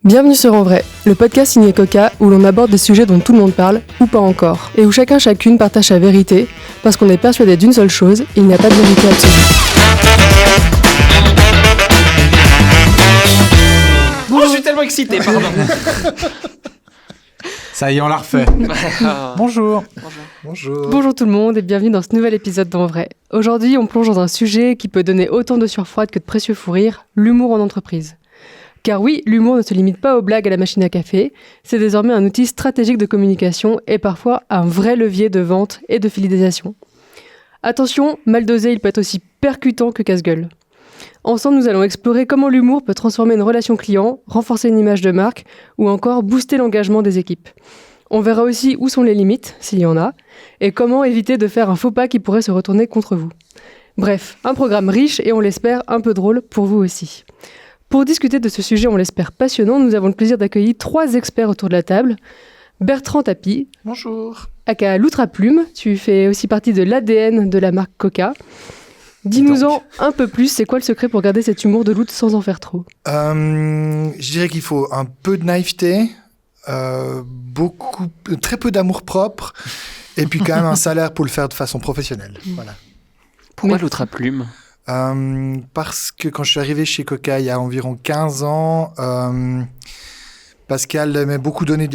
Bienvenue sur En Vrai, le podcast signé Coca où l'on aborde des sujets dont tout le monde parle, ou pas encore, et où chacune partage sa vérité, parce qu'on est persuadé d'une seule chose, il n'y a pas de vérité absolue. Oh, je suis tellement excité, pardon. Ça y est, on l'a refait. Bonjour. Bonjour tout le monde et bienvenue dans ce nouvel épisode d'En Vrai. Aujourd'hui, on plonge dans un sujet qui peut donner autant de sueur froide que de précieux fous rires, l'humour en entreprise. Car oui, l'humour ne se limite pas aux blagues à la machine à café, c'est désormais un outil stratégique de communication et parfois un vrai levier de vente et de fidélisation. Attention, mal dosé, il peut être aussi percutant que casse-gueule. Ensemble, nous allons explorer comment l'humour peut transformer une relation client, renforcer une image de marque ou encore booster l'engagement des équipes. On verra aussi où sont les limites, s'il y en a, et comment éviter de faire un faux pas qui pourrait se retourner contre vous. Bref, un programme riche et on l'espère un peu drôle pour vous aussi. Pour discuter de ce sujet, on l'espère passionnant, nous avons le plaisir d'accueillir 3 experts autour de la table. Bertrand Tapie. Bonjour. Aka Loutre-à-Plume, tu fais aussi partie de l'ADN de la marque Coca. Dis-nous-en un peu plus, c'est quoi le secret pour garder cet humour de loutre sans en faire trop ? Je dirais qu'il faut un peu de naïveté, très peu d'amour-propre, et puis quand même un salaire pour le faire de façon professionnelle. Voilà. Pourquoi Loutre-à-Plume ? Parce que quand je suis arrivé chez Coca il y a environ 15 ans, Pascal aimait beaucoup donner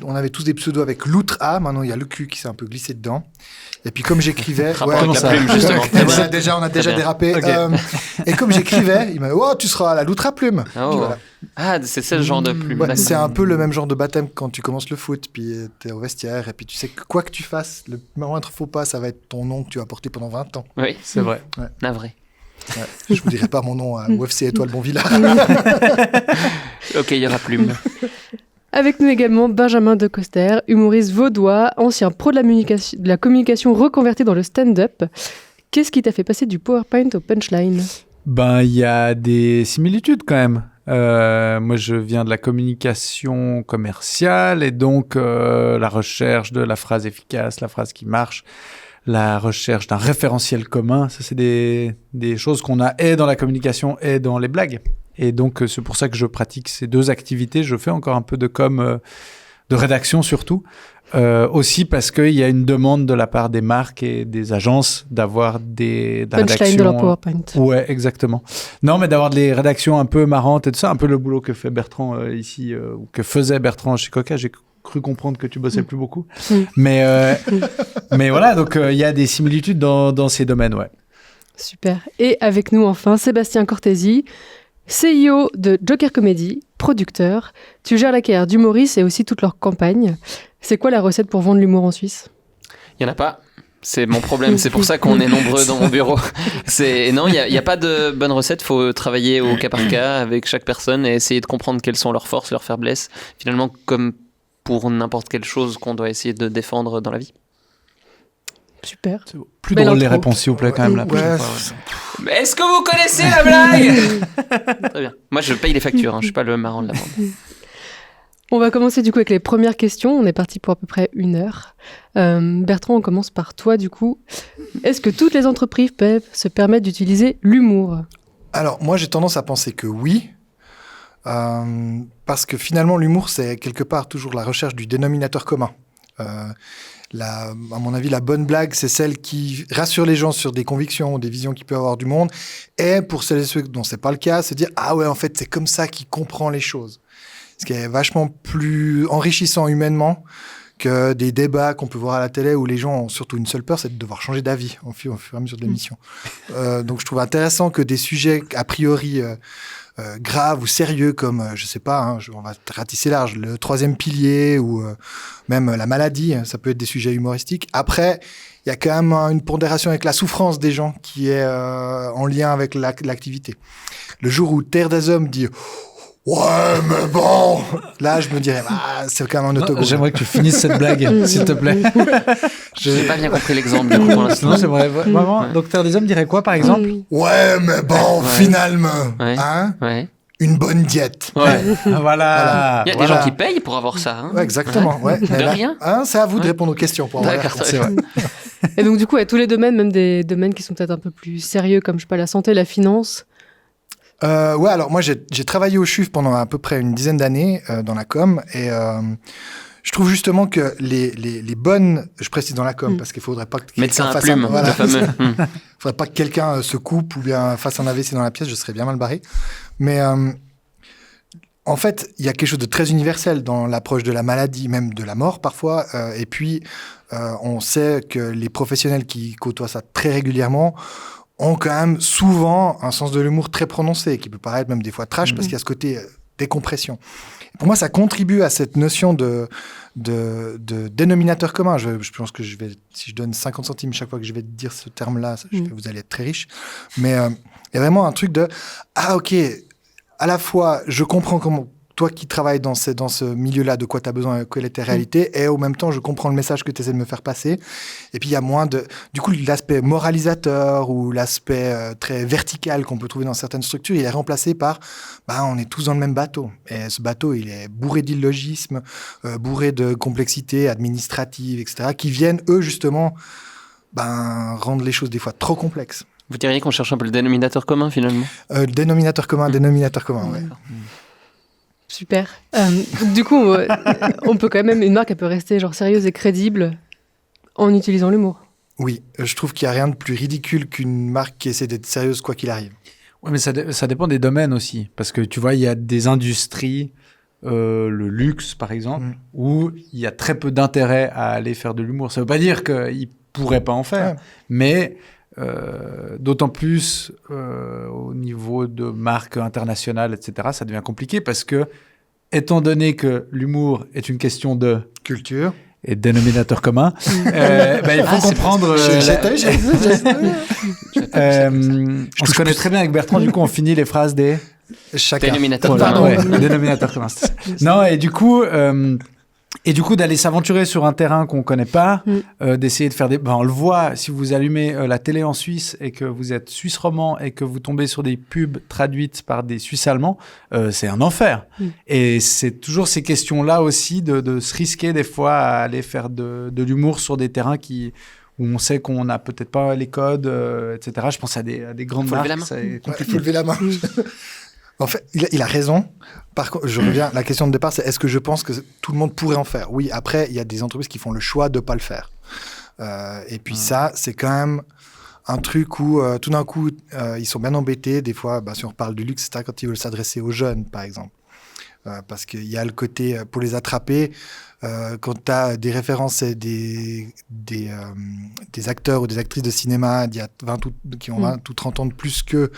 on avait tous des pseudos avec Loutre A, maintenant il y a le Q qui s'est un peu glissé dedans. Et puis comme j'écrivais... On a déjà dérapé. Okay. Et comme j'écrivais, il m'a dit « Oh, tu seras à la Loutre à plume ». Voilà. Ah, c'est ce genre de plume. Ouais, c'est un peu le même genre de baptême quand tu commences le foot, puis t'es au vestiaire, et puis tu sais que quoi que tu fasses, le moindre faux pas, ça va être ton nom que tu vas porter pendant 20 ans. Oui, c'est vrai. Ouais. Navré. Ouais. Je vous dirai pas mon nom à UFC Étoile Bonvillard. Ok, il y aura plume. Avec nous également Benjamin Decoster, humoriste vaudois, ancien pro de la communication reconverti dans le stand-up. Qu'est-ce qui t'a fait passer du PowerPoint au punchline ? Il y a des similitudes quand même. Moi, je viens de la communication commerciale et donc la recherche de la phrase efficace, la phrase qui marche, la recherche d'un référentiel commun, ça c'est des choses qu'on a et dans la communication et dans les blagues. Et donc c'est pour ça que je pratique ces 2 activités. Je fais encore un peu de com, de rédaction surtout, aussi parce qu'il y a une demande de la part des marques et des agences d'avoir de la rédaction. De leur PowerPoint. Ouais, exactement. Non, mais d'avoir des rédactions un peu marrantes et tout ça, un peu le boulot que fait Bertrand ici, ou que faisait Bertrand chez Coca. J'ai cru comprendre que tu bossais plus beaucoup. Mais voilà, donc il y a des similitudes dans ces domaines, ouais. Super. Et avec nous enfin, Sébastien Cortési, CEO de Joker Comedy, producteur. Tu gères la carrière d'humoristes et aussi toute leur campagne. C'est quoi la recette pour vendre l'humour en Suisse ? Il n'y en a pas. C'est mon problème, c'est pour ça qu'on est nombreux dans mon bureau. Non, il n'y a pas de bonne recette, il faut travailler au cas par cas avec chaque personne et essayer de comprendre quelles sont leurs forces, leurs faiblesses. Finalement, comme pour n'importe quelle chose qu'on doit essayer de défendre dans la vie. Super. C'est plus drôle les réponses, s'il vous plaît, quand même, la prochaine fois. Mais est-ce que vous connaissez la blague ? Très bien. Moi, je paye les factures, je suis pas le marrant de la bande. On va commencer du coup avec les premières questions. On est parti pour à peu près 1 heure. Bertrand, on commence par toi du coup. Est-ce que toutes les entreprises peuvent se permettre d'utiliser l'humour ? Alors, moi, j'ai tendance à penser que oui. Parce que finalement, l'humour, c'est quelque part toujours la recherche du dénominateur commun. À mon avis, la bonne blague, c'est celle qui rassure les gens sur des convictions, des visions qu'ils peuvent avoir du monde. Et pour celles et ceux dont c'est pas le cas, se dire « Ah ouais, en fait, c'est comme ça qu'il comprend les choses ». Ce qui est vachement plus enrichissant humainement que des débats qu'on peut voir à la télé où les gens ont surtout une seule peur, c'est de devoir changer d'avis au fur et à mesure de l'émission. Donc, je trouve intéressant que des sujets a priori graves ou sérieux comme, je sais pas, on va ratisser large, le 3e pilier ou même la maladie, ça peut être des sujets humoristiques. Après, il y a quand même une pondération avec la souffrance des gens qui est en lien avec l'activité. Le jour où Terre des Hommes dit « Ouais, mais bon !» Là, je me dirais c'est quand même un autogol. J'aimerais que tu finisses cette blague, s'il te plaît. Je n'ai pas bien compris l'exemple, du coup, pour l'instant. Non, c'est vrai, vraiment. Ouais. Donc, Terre des Hommes dirait quoi, par exemple ? Ouais, mais bon, finalement, une bonne diète. Ouais. Voilà. Il y a des gens qui payent pour avoir ça. Ouais, exactement. Ouais. De rien. C'est à vous de répondre aux questions. D'accord, c'est vrai. Et donc, du coup, à tous les domaines, même des domaines qui sont peut-être un peu plus sérieux, comme, je sais pas, la santé, la finance, Ouais, alors moi, j'ai travaillé au CHUV pendant à peu près une dizaine d'années dans la com, et je trouve justement que les bonnes, je précise dans la com, parce qu'il faudrait pas que médecin à fasse plume, voilà. le fameux. Faudrait pas que quelqu'un se coupe ou bien fasse un AVC dans la pièce, je serais bien mal barré. Mais en fait, il y a quelque chose de très universel dans l'approche de la maladie, même de la mort parfois. Et puis, on sait que les professionnels qui côtoient ça très régulièrement ont quand même souvent un sens de l'humour très prononcé, qui peut paraître même des fois trash, parce qu'il y a ce côté décompression. Pour moi, ça contribue à cette notion de dénominateur commun. Je pense que si je donne 50 centimes chaque fois que je vais dire ce terme-là, vous allez être très riche. Mais il y a vraiment un truc de « Ah, ok, à la fois, je comprends comment... Toi qui travailles dans ce milieu-là, de quoi tu as besoin, quelle est ta réalité, et au même temps, je comprends le message que tu essaies de me faire passer. Et puis, il y a moins de... Du coup, l'aspect moralisateur ou l'aspect très vertical qu'on peut trouver dans certaines structures, il est remplacé par on est tous dans le même bateau. Et ce bateau, il est bourré d'illogisme, bourré de complexité administrative, etc., qui viennent, eux, justement, rendre les choses des fois trop complexes. Vous diriez qu'on cherche un peu le dénominateur commun, finalement Dénominateur commun, ouais. Super. Du coup, on peut quand même, une marque, elle peut rester genre sérieuse et crédible en utilisant l'humour. Oui, je trouve qu'il n'y a rien de plus ridicule qu'une marque qui essaie d'être sérieuse quoi qu'il arrive. Oui, mais ça dépend des domaines aussi. Parce que tu vois, il y a des industries, le luxe par exemple, où il y a très peu d'intérêt à aller faire de l'humour. Ça ne veut pas dire qu'ils ne pourraient pas en faire, mais d'autant plus au niveau de marques internationales, etc., ça devient compliqué parce que, étant donné que l'humour est une question de culture et de dénominateur commun, il faut comprendre... on se connaît très bien avec Bertrand, du coup on finit les phrases des... Chacun. Dénominateur commun. Dénominateur commun. Non, et du coup... d'aller s'aventurer sur un terrain qu'on ne connaît pas, d'essayer de faire des... on le voit, si vous allumez la télé en Suisse et que vous êtes Suisse romand et que vous tombez sur des pubs traduites par des Suisses allemands, c'est un enfer. Et c'est toujours ces questions-là aussi de se risquer des fois à aller faire de l'humour sur des terrains où on sait qu'on n'a peut-être pas les codes, etc. Je pense à des grandes marques. Il faut lever la main. En fait, il a raison. Par contre, je reviens, la question de départ, c'est est-ce que je pense que tout le monde pourrait en faire ? Oui, après, il y a des entreprises qui font le choix de ne pas le faire. Et puis ça, c'est quand même un truc où, tout d'un coup, ils sont bien embêtés. Des fois, si on reparle du luxe, c'est quand ils veulent s'adresser aux jeunes, par exemple. Parce qu'il y a le côté, pour les attraper, quand tu as des références et des acteurs ou des actrices de cinéma qui ont 20 ou 30 ans de plus que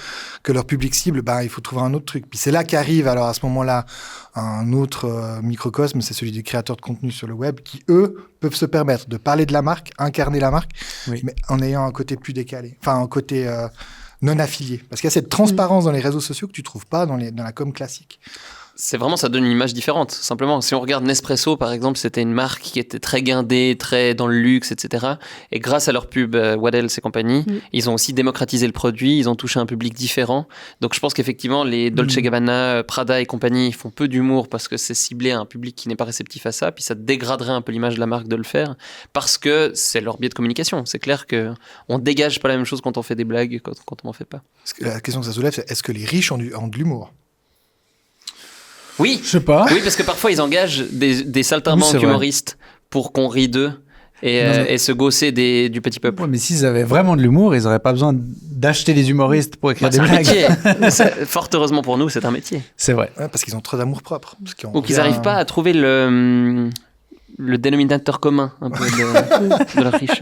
leur public cible, il faut trouver un autre truc. Puis c'est là qu'arrive, alors à ce moment-là, un autre microcosme, c'est celui des créateurs de contenu sur le web, qui, eux, peuvent se permettre de parler de la marque, incarner la marque, mais en ayant un côté plus décalé, enfin un côté non affilié. Parce qu'il y a cette transparence dans les réseaux sociaux que tu ne trouves pas dans la com classique. C'est vraiment, ça donne une image différente. Simplement, si on regarde Nespresso, par exemple, c'était une marque qui était très guindée, très dans le luxe, etc. Et grâce à leur pub What Else et compagnie, ils ont aussi démocratisé le produit, ils ont touché un public différent. Donc je pense qu'effectivement, les Dolce Gabbana, Prada et compagnie font peu d'humour parce que c'est ciblé à un public qui n'est pas réceptif à ça. Puis ça dégraderait un peu l'image de la marque de le faire parce que c'est leur biais de communication. C'est clair qu'on ne dégage pas la même chose quand on fait des blagues quand on n'en fait pas. La question que ça soulève, c'est est-ce que les riches ont de l'humour ? Oui, je sais pas. Oui, parce que parfois ils engagent des saltimbanques humoristes pour qu'on rit d'eux et se gausser du petit peuple. Ouais, mais s'ils avaient vraiment de l'humour, ils n'auraient pas besoin d'acheter des humoristes pour écrire des blagues. C'est un métier. Fort heureusement pour nous, c'est un métier. C'est vrai. Ouais, parce qu'ils ont trop d'amour-propre. Ou qu'ils n'arrivent pas à trouver le dénominateur commun un peu de leur richesse.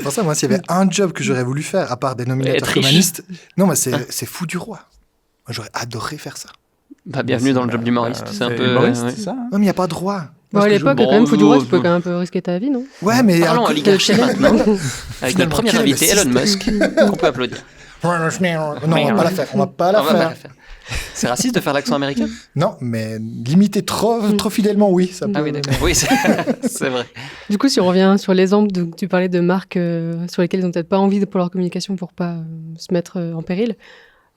Pour ça, moi, s'il y avait un job que j'aurais voulu faire, à part dénominateur communiste, non, mais c'est fou du roi. Moi, j'aurais adoré faire ça. Bienvenue dans le job d'humoriste. C'est un peu. C'est ça. Non, mais il n'y a pas de roi. À l'époque, quand même, faut du roi, tu peux quand même un peu risquer ta vie, non ? Ouais, mais. Parlons oligarchie maintenant. Avec notre premier invité, Elon Musk, qu'on peut applaudir. Non, on va pas la faire. C'est raciste de faire l'accent américain ? Non, mais limiter trop fidèlement, oui. Ça peut... Ah oui, d'accord. Oui, c'est vrai. Du coup, si on revient sur l'exemple tu parlais de marques sur lesquelles ils n'ont peut-être pas envie pour leur communication pour pas se mettre en péril.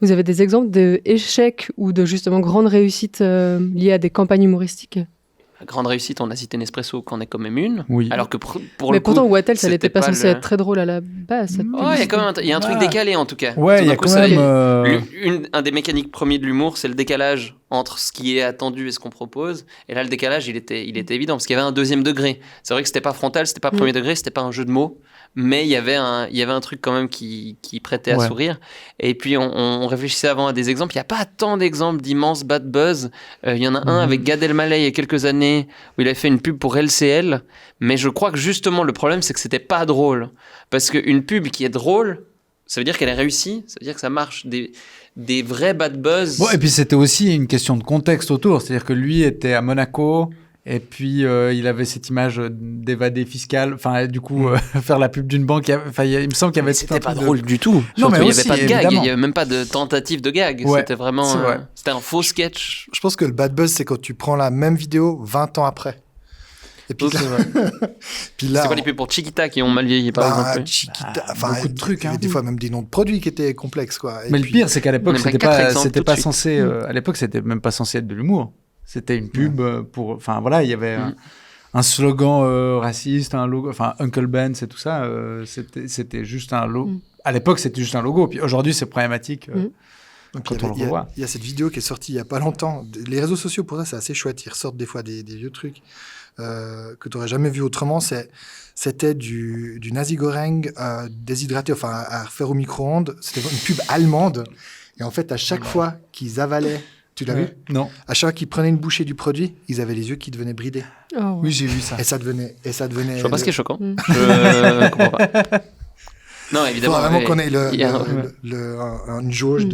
Vous avez des exemples d'échecs ou de justement grandes réussites liées à des campagnes humoristiques ? grande réussite, on a cité Nespresso, qu'en est quand même une. Oui. Alors que pour Mais le coup, pourtant, Wattel, ça c'était n'était pas censé le- être très drôle à la base. cette Oh, il y a quand même il y a un truc Ah. décalé en tout cas. Ouais, Tout il y d'un a coup, quand ça, même. un des mécaniques premiers de l'humour, c'est le décalage entre ce qui est attendu et ce qu'on propose. Et là, le décalage, il était évident parce qu'il y avait un deuxième degré. C'est vrai que c'était pas frontal, c'était pas premier degré, c'était pas un jeu de mots, mais il y avait un truc quand même qui prêtait à Ouais. sourire. Et puis, on réfléchissait avant à des exemples. Il n'y a pas tant d'exemples d'immenses bad buzz. Il y en a un avec Gad Elmaleh il y a quelques années où il a fait une pub pour LCL. Mais je crois que justement, le problème, c'est que c'était pas drôle. Parce qu'une pub qui est drôle, ça veut dire qu'elle est réussie, ça veut dire que ça marche. Des vrais bad buzz. Bon, et puis c'était aussi une question de contexte autour. C'est-à-dire que lui était à Monaco. Et puis, il avait cette image d'évadé fiscal. Enfin, du coup, faire la pub d'une banque. Enfin, il me semble qu'il y avait... C'était pas drôle du tout. Non, mais Surtout, il n'y aussi, avait pas de gag, évidemment. il n'y avait même pas de tentative de gag. Ouais, C'était vraiment c'est vrai. c'était un faux sketch. Je pense que le bad buzz, c'est quand tu prends la même vidéo 20 ans après. Et puis là, puis là C'est quoi les pubs pour Chiquita qui ont mal vieilli, par exemple? Chiquita, beaucoup de trucs, il y avait hein. des fois même des noms de produits qui étaient complexes, quoi. Et Mais puis- le pire, c'est qu'à l'époque, On aimerait c'était quatre pas, exemples c'était tout de pas suite. censé. À l'époque, c'était même pas censé être de l'humour. C'était une pub pour. Enfin, voilà, il y avait un slogan raciste, un logo. Enfin, Uncle Ben, c'est tout ça. C'était juste un logo. À l'époque, c'était juste un logo. Puis aujourd'hui, c'est problématique. Donc, Quand il y on avait- le revoit. il y a cette vidéo qui est sortie il y a pas longtemps. Les réseaux sociaux, pour ça, c'est assez chouette. Ils ressortent des fois des vieux trucs que tu n'aurais jamais vu autrement. C'était du nasi goreng déshydraté, enfin à refaire au micro-ondes. C'était une pub allemande. Et en fait, à chaque fois qu'ils avalaient, tu l'as vu? Non. À chaque fois qu'ils prenaient une bouchée du produit, ils avaient les yeux qui devenaient bridés. Oh, ouais. Oui, j'ai vu ça. Et ça devenait. Je vois pas ce qui est choquant. Mm. Je comprends pas. Non, Il évidemment. faut vraiment mais qu'on ait il y a- une jauge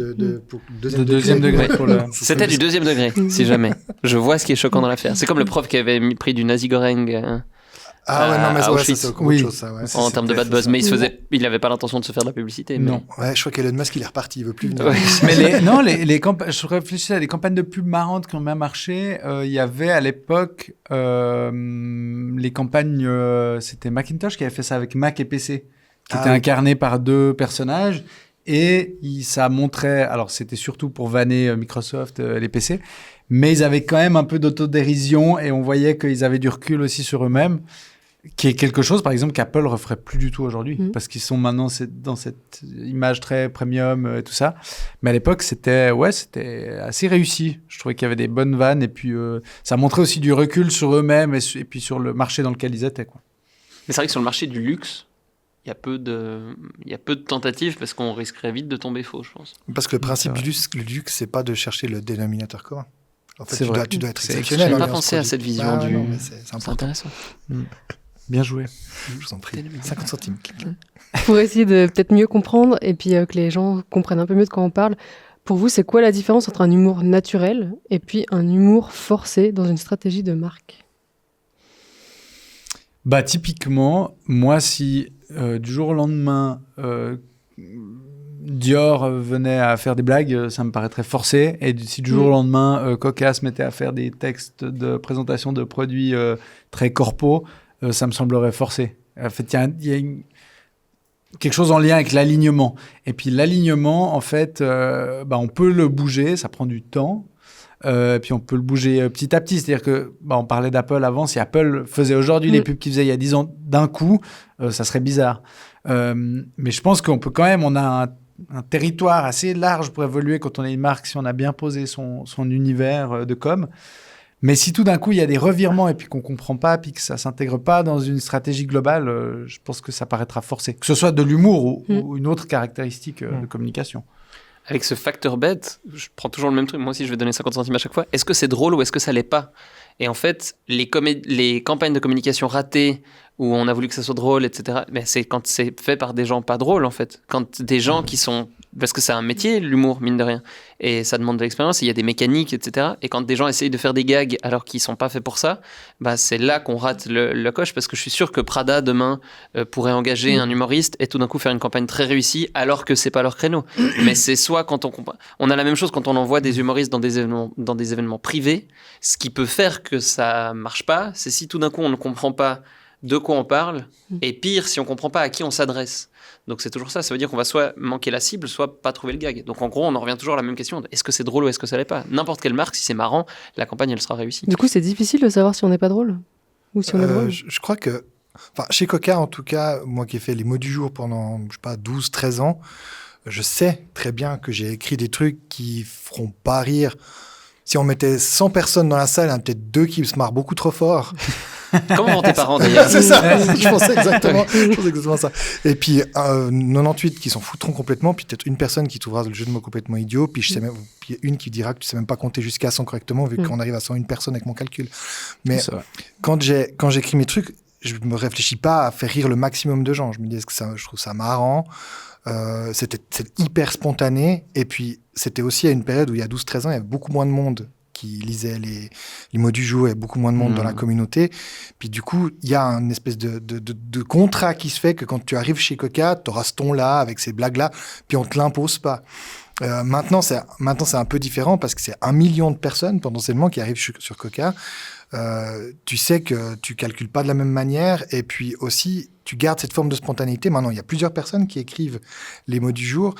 pour De deuxième degré. Pour le... C'était du deuxième degré, si jamais. Je vois ce qui est choquant dans l'affaire. C'est comme le prof qui avait pris du nasi goreng Ah ouais, non, mais à ça, ouais, ça, Auschwitz. c'est encore Oui. autre chose, ça. Ouais. Ça, en termes de c'était- bad buzz, mais il avait pas l'intention de se faire de la publicité. Mais... Non. Ouais, je crois qu'Elon Musk, il est reparti, il veut plus venir. Ouais. Mais les je réfléchissais à des campagnes de pub marrantes qui ont bien marché. Il y avait à l'époque les campagnes, c'était Macintosh qui avait fait ça avec Mac et PC, qui Ah étaient oui. incarnés par deux personnages. Et ça montrait, alors c'était surtout pour vanner Microsoft, les PC, mais ils avaient quand même un peu d'autodérision et on voyait qu'ils avaient du recul aussi sur eux-mêmes, qui est quelque chose, par exemple, qu'Apple referait plus du tout aujourd'hui, parce qu'ils sont maintenant dans cette image très premium et tout ça. Mais à l'époque, c'était assez réussi. Je trouvais qu'il y avait des bonnes vannes et puis ça montrait aussi du recul sur eux-mêmes et puis sur le marché dans lequel ils étaient, quoi. Mais c'est vrai que sur le marché du luxe, il y a peu de tentatives parce qu'on risquerait vite de tomber faux, je pense. Parce que le principe vrai. du luxe, c'est pas de chercher le dénominateur commun. En fait, C'est vrai. tu dois être C'est exceptionnel. J'ai hein, pas dans pensé ce à produit. cette vision Ah, du. non, mais c'est C'est important. intéressant. Bien joué. Je vous en prie. 50 centimes. Pour essayer de peut-être mieux comprendre et puis que les gens comprennent un peu mieux de quoi on parle, pour vous, c'est quoi la différence entre un humour naturel et puis un humour forcé dans une stratégie de marque? Bah, typiquement, moi, si du jour au lendemain, Dior venait à faire des blagues, ça me paraîtrait forcé. Et si du jour au lendemain, Coca se mettait à faire des textes de présentation de produits très corpo, ça me semblerait forcé. En fait, il y a quelque chose en lien avec l'alignement. Et puis l'alignement, en fait, on peut le bouger, ça prend du temps. Puis on peut le bouger petit à petit. C'est-à-dire que, on parlait d'Apple avant, si Apple faisait aujourd'hui les pubs qu'il faisait il y a 10 ans d'un coup, ça serait bizarre. Mais je pense qu'on peut quand même, on a un territoire assez large pour évoluer quand on est une marque, si on a bien posé son univers de com. Mais si tout d'un coup, il y a des revirements et puis qu'on ne comprend pas, puis que ça ne s'intègre pas dans une stratégie globale, je pense que ça paraîtra forcé. Que ce soit de l'humour ou une autre caractéristique de communication. Avec ce facteur bête, je prends toujours le même truc. Moi aussi, je vais donner 50 centimes à chaque fois. Est-ce que c'est drôle ou est-ce que ça l'est pas? Et en fait, les campagnes de communication ratées où on a voulu que ça soit drôle, etc., mais c'est quand c'est fait par des gens pas drôles, en fait. Quand des gens qui sont... Parce que c'est un métier, l'humour, mine de rien. Et ça demande de l'expérience, il y a des mécaniques, etc. Et quand des gens essayent de faire des gags alors qu'ils sont pas faits pour ça, c'est là qu'on rate le coche, parce que je suis sûr que Prada, demain, pourrait engager un humoriste et tout d'un coup faire une campagne très réussie alors que c'est pas leur créneau. Mais c'est soit quand on a la même chose quand on envoie des humoristes dans des événements privés, ce qui peut faire que ça marche pas, c'est si tout d'un coup on ne comprend pas de quoi on parle, et pire, si on comprend pas à qui on s'adresse. Donc c'est toujours ça, ça veut dire qu'on va soit manquer la cible, soit pas trouver le gag. Donc en gros, on en revient toujours à la même question, est-ce que c'est drôle ou est-ce que ça l'est pas? N'importe quelle marque, si c'est marrant, la campagne, elle sera réussie. Du coup, c'est difficile de savoir si on n'est pas drôle ou si on est drôle. Je crois que, chez Coca, en tout cas, moi qui ai fait les mots du jour pendant, 12, 13 ans, je sais très bien que j'ai écrit des trucs qui feront pas rire. Si on mettait 100 personnes dans la salle, il y en a peut-être 2 qui se marrent beaucoup trop fort. Comment vont tes parents d'ailleurs? C'est ça, je pensais exactement ça. Et puis 98 qui s'en foutront complètement, puis peut-être une personne qui trouvera le jeu de mots complètement idiot, puis une qui dira que tu sais même pas compter jusqu'à 100 correctement, vu qu'on arrive à 101 personnes avec mon calcul. Mais quand j'écris mes trucs, je me réfléchis pas à faire rire le maximum de gens. Je me dis, je trouve ça marrant. C'était hyper spontané. Et puis, c'était aussi à une période où il y a 12-13 ans, il y avait beaucoup moins de monde qui lisait les mots du jour, il y avait beaucoup moins de monde dans la communauté. Puis du coup, il y a une espèce de contrat qui se fait que quand tu arrives chez Coca, tu auras ce ton-là, avec ces blagues-là, puis on te l'impose pas. Maintenant, c'est un peu différent parce que c'est 1 million de personnes potentiellement qui arrivent sur Coca. Tu sais que tu calcules pas de la même manière et puis aussi tu gardes cette forme de spontanéité. Maintenant, il y a plusieurs personnes qui écrivent les mots du jour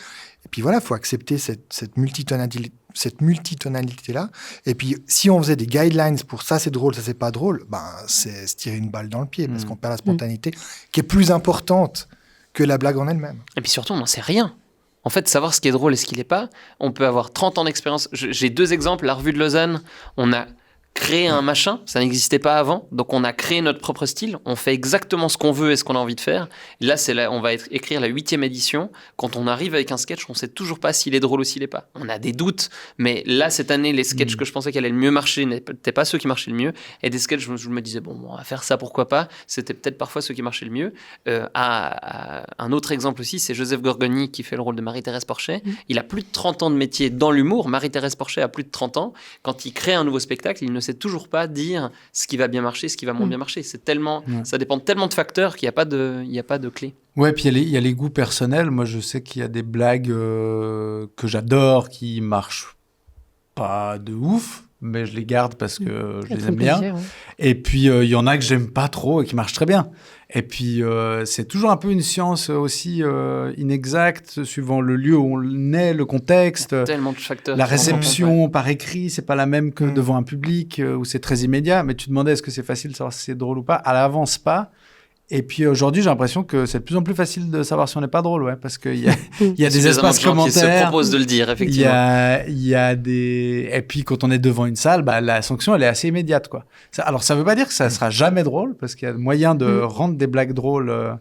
et puis voilà, faut accepter cette multitonalité-là. Et puis, si on faisait des guidelines pour ça c'est drôle, ça c'est pas drôle, c'est se tirer une balle dans le pied parce qu'on perd la spontanéité qui est plus importante que la blague en elle-même. Et puis surtout, on n'en sait rien. En fait, savoir ce qui est drôle et ce qui l'est pas, on peut avoir 30 ans d'expérience. J'ai 2 exemples. La revue de Lausanne, on a créé un machin, ça n'existait pas avant, donc on a créé notre propre style, on fait exactement ce qu'on veut et ce qu'on a envie de faire. Là, on va écrire la 8e édition. Quand on arrive avec un sketch, on sait toujours pas s'il est drôle ou s'il est pas. On a des doutes, mais là, cette année, les sketchs que je pensais qu'elle allait le mieux marcher n'étaient pas ceux qui marchaient le mieux, et des sketchs, je me disais, bon, on va faire ça, pourquoi pas. C'était peut-être parfois ceux qui marchaient le mieux. Un autre exemple aussi, c'est Joseph Gorgoni qui fait le rôle de Marie-Thérèse Porchet. Il a plus de 30 ans de métier dans l'humour. Marie-Thérèse Porchet a plus de 30 ans. Quand il crée un nouveau spectacle, il ne sait toujours pas dire ce qui va bien marcher, ce qui va moins bien marcher. C'est tellement, ça dépend de tellement de facteurs qu'il n'y a pas de clé. Ouais, puis il y a les goûts personnels. Moi, je sais qu'il y a des blagues que j'adore qui marchent pas de ouf, mais je les garde parce que je les aime bien. Plaisir, ouais. Et puis, il y en a que j'aime pas trop et qui marchent très bien. Et puis, c'est toujours un peu une science aussi inexacte, suivant le lieu où on est, le contexte. Tellement de facteurs. La réception par écrit, c'est pas la même que devant un public où c'est très immédiat. Mais tu demandais est-ce que c'est facile de savoir si c'est drôle ou pas. À l'avance, pas. Et puis aujourd'hui, j'ai l'impression que c'est de plus en plus facile de savoir si on n'est pas drôle, ouais, parce qu'il y a, il y a des espaces commentaires. Qui se proposent de le dire, effectivement. Il y a des. Et puis quand on est devant une salle, la sanction elle est assez immédiate, quoi. Alors ça veut pas dire que ça sera jamais drôle, parce qu'il y a moyen de rendre des blagues drôles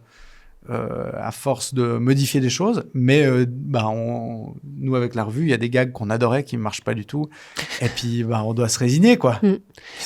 à force de modifier des choses. Mais nous avec la revue, il y a des gags qu'on adorait qui marchent pas du tout. Et puis on doit se résigner, quoi.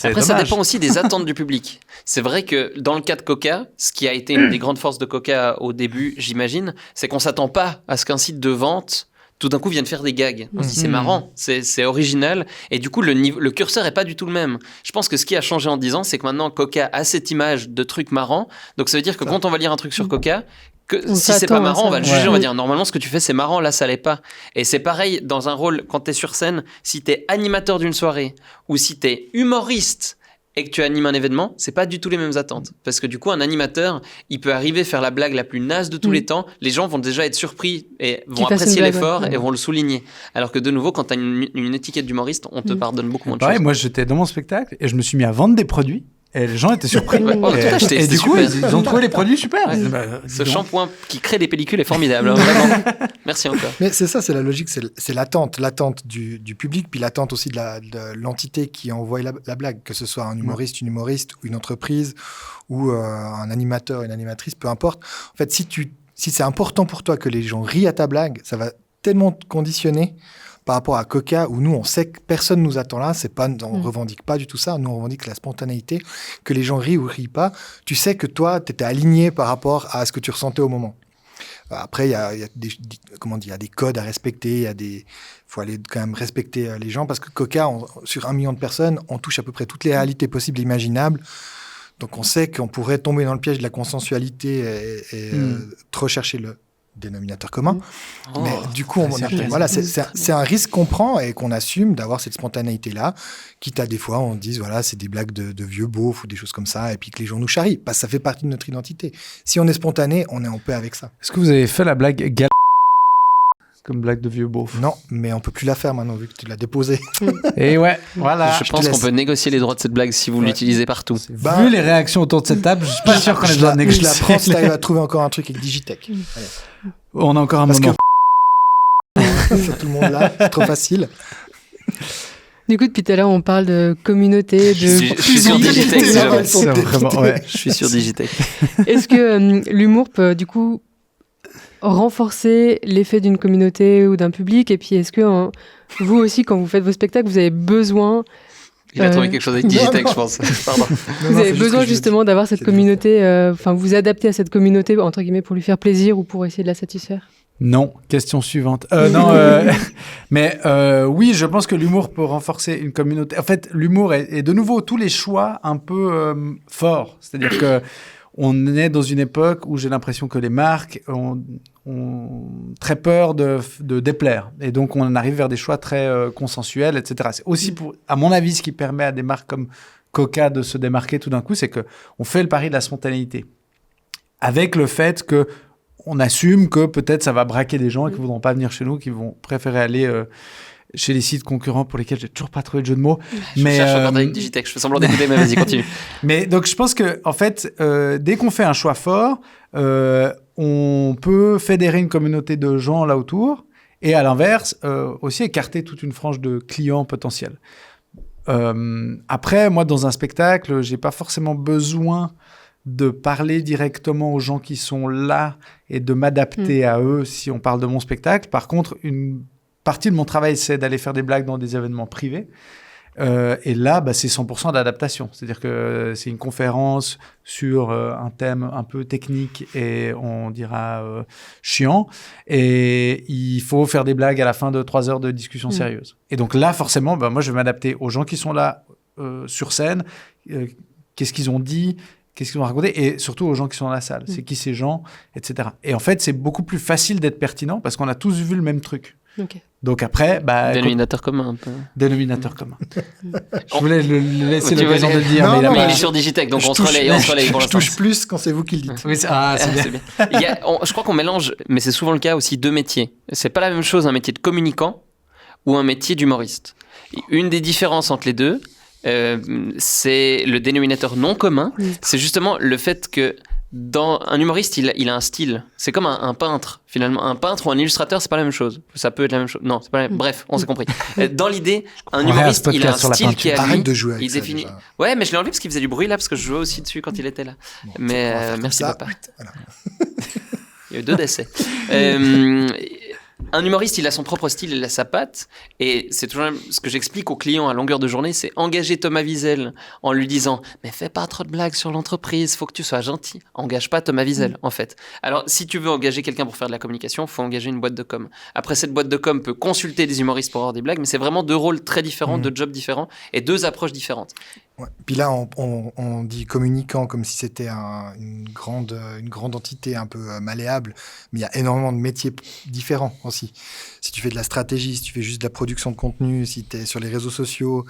Après, ça dépend aussi des attentes du public. C'est vrai que dans le cas de Coca, ce qui a été une des grandes forces de Coca au début, j'imagine, c'est qu'on s'attend pas à ce qu'un site de vente tout d'un coup vienne faire des gags. On se dit c'est marrant, c'est original, et du coup le curseur est pas du tout le même. Je pense que ce qui a changé en 10 ans, c'est que maintenant Coca a cette image de truc marrant, donc ça veut dire que quand on va lire un truc sur Coca, que si c'est pas marrant, on va le juger, on va dire normalement ce que tu fais c'est marrant, là ça l'est pas. Et c'est pareil dans un rôle, quand t'es sur scène, si t'es animateur d'une soirée ou si t'es humoriste et que tu animes un événement, c'est pas du tout les mêmes attentes. Parce que du coup, un animateur, il peut arriver faire la blague la plus naze de tous les temps. Les gens vont déjà être surpris et vont apprécier l'effort et vont le souligner. Alors que de nouveau, quand tu as une étiquette d'humoriste, on te pardonne beaucoup moins de choses. Moi, j'étais dans mon spectacle et je me suis mis à vendre des produits. Et les gens étaient surpris. Et du coup, ils ont trouvé les produits super. Ce shampoing qui crée des pellicules est formidable. Vraiment. Merci encore. Mais c'est ça, c'est la logique, c'est l'attente du public, puis l'attente aussi de l'entité qui envoie la blague, que ce soit un humoriste, une humoriste, ou une entreprise, ou un animateur, une animatrice, peu importe. En fait, si c'est important pour toi que les gens rient à ta blague, ça va tellement te conditionner par rapport à Coca, où nous, on sait que personne nous attend là, on revendique pas du tout ça, nous, on revendique la spontanéité, que les gens rient ou rient pas, tu sais que toi, tu étais aligné par rapport à ce que tu ressentais au moment. Après, il y a des codes à respecter, faut aller quand même respecter les gens, parce que Coca, sur 1 million de personnes, on touche à peu près toutes les réalités possibles et imaginables. Donc, on sait qu'on pourrait tomber dans le piège de la consensualité et trop chercher le dénominateur commun. Oh, Mais du coup, c'est un risque qu'on prend et qu'on assume d'avoir cette spontanéité-là, quitte à des fois on dise, voilà, c'est des blagues de vieux beaufs ou des choses comme ça, et puis que les gens nous charrient, parce que ça fait partie de notre identité. Si on est spontané, on est en paix avec ça. Est-ce que vous avez fait la blague comme blague de vieux beauf? Non, mais on peut plus la faire maintenant, vu que tu l'as déposée. Et ouais, voilà. Je pense qu'on peut négocier les droits de cette blague si vous l'utilisez partout. Vu les réactions autour de cette table, je suis pas sûr qu'on ait besoin de Je négocier. la prends si t'arrives à trouver encore un truc avec Digitech. On a encore un Parce moment. C'est tout le monde là, c'est trop facile. Du coup, depuis tout à l'heure, on parle de communauté, Je suis sur Digitech. C'est vraiment, ouais. Je suis sur Digitech. Est-ce que l'humour peut, du coup, renforcer l'effet d'une communauté ou d'un public? Et puis, est-ce que vous aussi, quand vous faites vos spectacles, vous avez besoin... Il a trouvé quelque chose avec Digitech, je pense. Pardon. Vous avez besoin justement d'avoir cette communauté, vous adapter à cette communauté, entre guillemets, pour lui faire plaisir ou pour essayer de la satisfaire? Non, question suivante. Mais oui, je pense que l'humour peut renforcer une communauté. En fait, l'humour est de nouveau tous les choix un peu forts. C'est-à-dire que on est dans une époque où j'ai l'impression que les marques ont très peur de déplaire. Et donc, on arrive vers des choix très consensuels, etc. C'est aussi, à mon avis, ce qui permet à des marques comme Coca de se démarquer tout d'un coup, c'est qu'on fait le pari de la spontanéité. Avec le fait que on assume que peut-être ça va braquer des gens et qu'ils ne voudront pas venir chez nous, qu'ils vont préférer aller chez les sites concurrents pour lesquels j'ai toujours pas trouvé de jeu de mots. Je cherche encore avec Digitech, je fais semblant d'écouter, mais vas-y, continue. Mais donc je pense que en fait, dès qu'on fait un choix fort, on peut fédérer une communauté de gens là autour et à l'inverse, aussi écarter toute une frange de clients potentiels. Après, moi, dans un spectacle, j'ai pas forcément besoin de parler directement aux gens qui sont là et de m'adapter à eux si on parle de mon spectacle. Par contre, une partie de mon travail, c'est d'aller faire des blagues dans des événements privés. Et là, c'est 100% d'adaptation. C'est-à-dire que c'est une conférence sur un thème un peu technique et on dira chiant. Et il faut faire des blagues à la fin de 3 heures de discussion sérieuse. Et donc là, forcément, moi, je vais m'adapter aux gens qui sont là sur scène. Qu'est-ce qu'ils ont dit ? Qu'est-ce qu'ils ont raconté? Et surtout aux gens qui sont dans la salle. C'est qui ces gens, etc. Et en fait, c'est beaucoup plus facile d'être pertinent parce qu'on a tous vu le même truc. Okay. Donc après... dénominateur commun un peu. Dénominateur commun. Je voulais le laisser l'occasion de le dire. Non, mais il est sur Digitech, donc on se relaye pour l'instant. Je touche plus quand c'est vous qui le dites. Oui, c'est bien. Je crois qu'on mélange, mais c'est souvent le cas aussi, 2 métiers. C'est pas la même chose un métier de communicant ou un métier d'humoriste. Une des différences entre les deux... c'est le dénominateur non commun. C'est justement le fait que dans un humoriste, il a un style. C'est comme un peintre, finalement. Un peintre ou un illustrateur, c'est pas la même chose. Ça peut être la même chose. Non, c'est pas la même... Bref, on s'est compris. Dans l'idée, un humoriste, il a un style qui est à lui. Arrête de jouer avec il ça, définit... déjà. Ouais, mais je l'ai enlevé parce qu'il faisait du bruit là, parce que je jouais aussi dessus quand il était là. Bon, mais merci papa. Voilà. Il y a eu 2 décès. Un humoriste, il a son propre style, il a sa patte. Et c'est toujours ce que j'explique aux clients à longueur de journée, c'est engager Thomas Wiesel en lui disant « Mais fais pas trop de blagues sur l'entreprise, faut que tu sois gentil. » Engage pas Thomas Wiesel, en fait. Alors, si tu veux engager quelqu'un pour faire de la communication, faut engager une boîte de com. Après, cette boîte de com peut consulter des humoristes pour avoir des blagues, mais c'est vraiment 2 rôles très différents, 2 jobs différents et 2 approches différentes. Ouais. Puis là, on dit communicant comme si c'était une grande entité un peu malléable, mais il y a énormément de métiers différents aussi. Si tu fais de la stratégie, si tu fais juste de la production de contenu, si tu es sur les réseaux sociaux,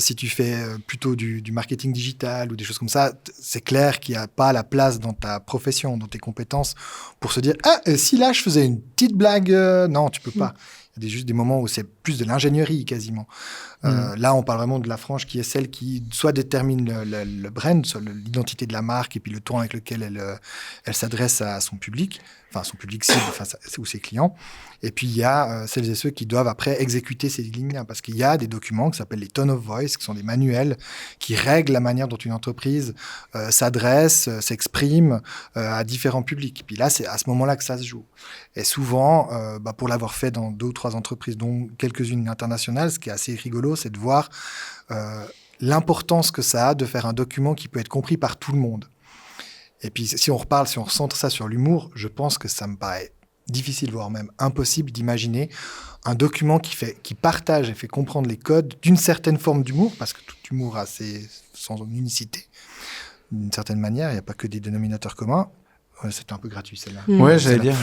si tu fais plutôt du marketing digital ou des choses comme ça, c'est clair qu'il n'y a pas la place dans ta profession, dans tes compétences pour se dire « Ah, si là, je faisais une petite blague, non, tu peux pas ». Il y a juste des moments où c'est plus de l'ingénierie quasiment. Là, on parle vraiment de la frange qui est celle qui soit détermine le brand, soit l'identité de la marque et puis le ton avec lequel elle s'adresse à son public, enfin son public cible, ou ses clients. Et puis il y a celles et ceux qui doivent après exécuter ces lignes-là, parce qu'il y a des documents qui s'appellent les tone of voice, qui sont des manuels qui règlent la manière dont une entreprise s'adresse, s'exprime à différents publics. Puis là, c'est à ce moment-là que ça se joue. Et souvent, pour l'avoir fait dans 2 ou 3 entreprises, dont quelques-unes internationales, ce qui est assez rigolo, c'est de voir l'importance que ça a de faire un document qui peut être compris par tout le monde. Et puis, si on recentre ça sur l'humour, je pense que ça me paraît difficile, voire même impossible d'imaginer un document qui partage et fait comprendre les codes d'une certaine forme d'humour, parce que tout humour a son unicité, d'une certaine manière, il n'y a pas que des dénominateurs communs, Ouais, c'était un peu gratuit, celle-là. Ouais, j'allais dire.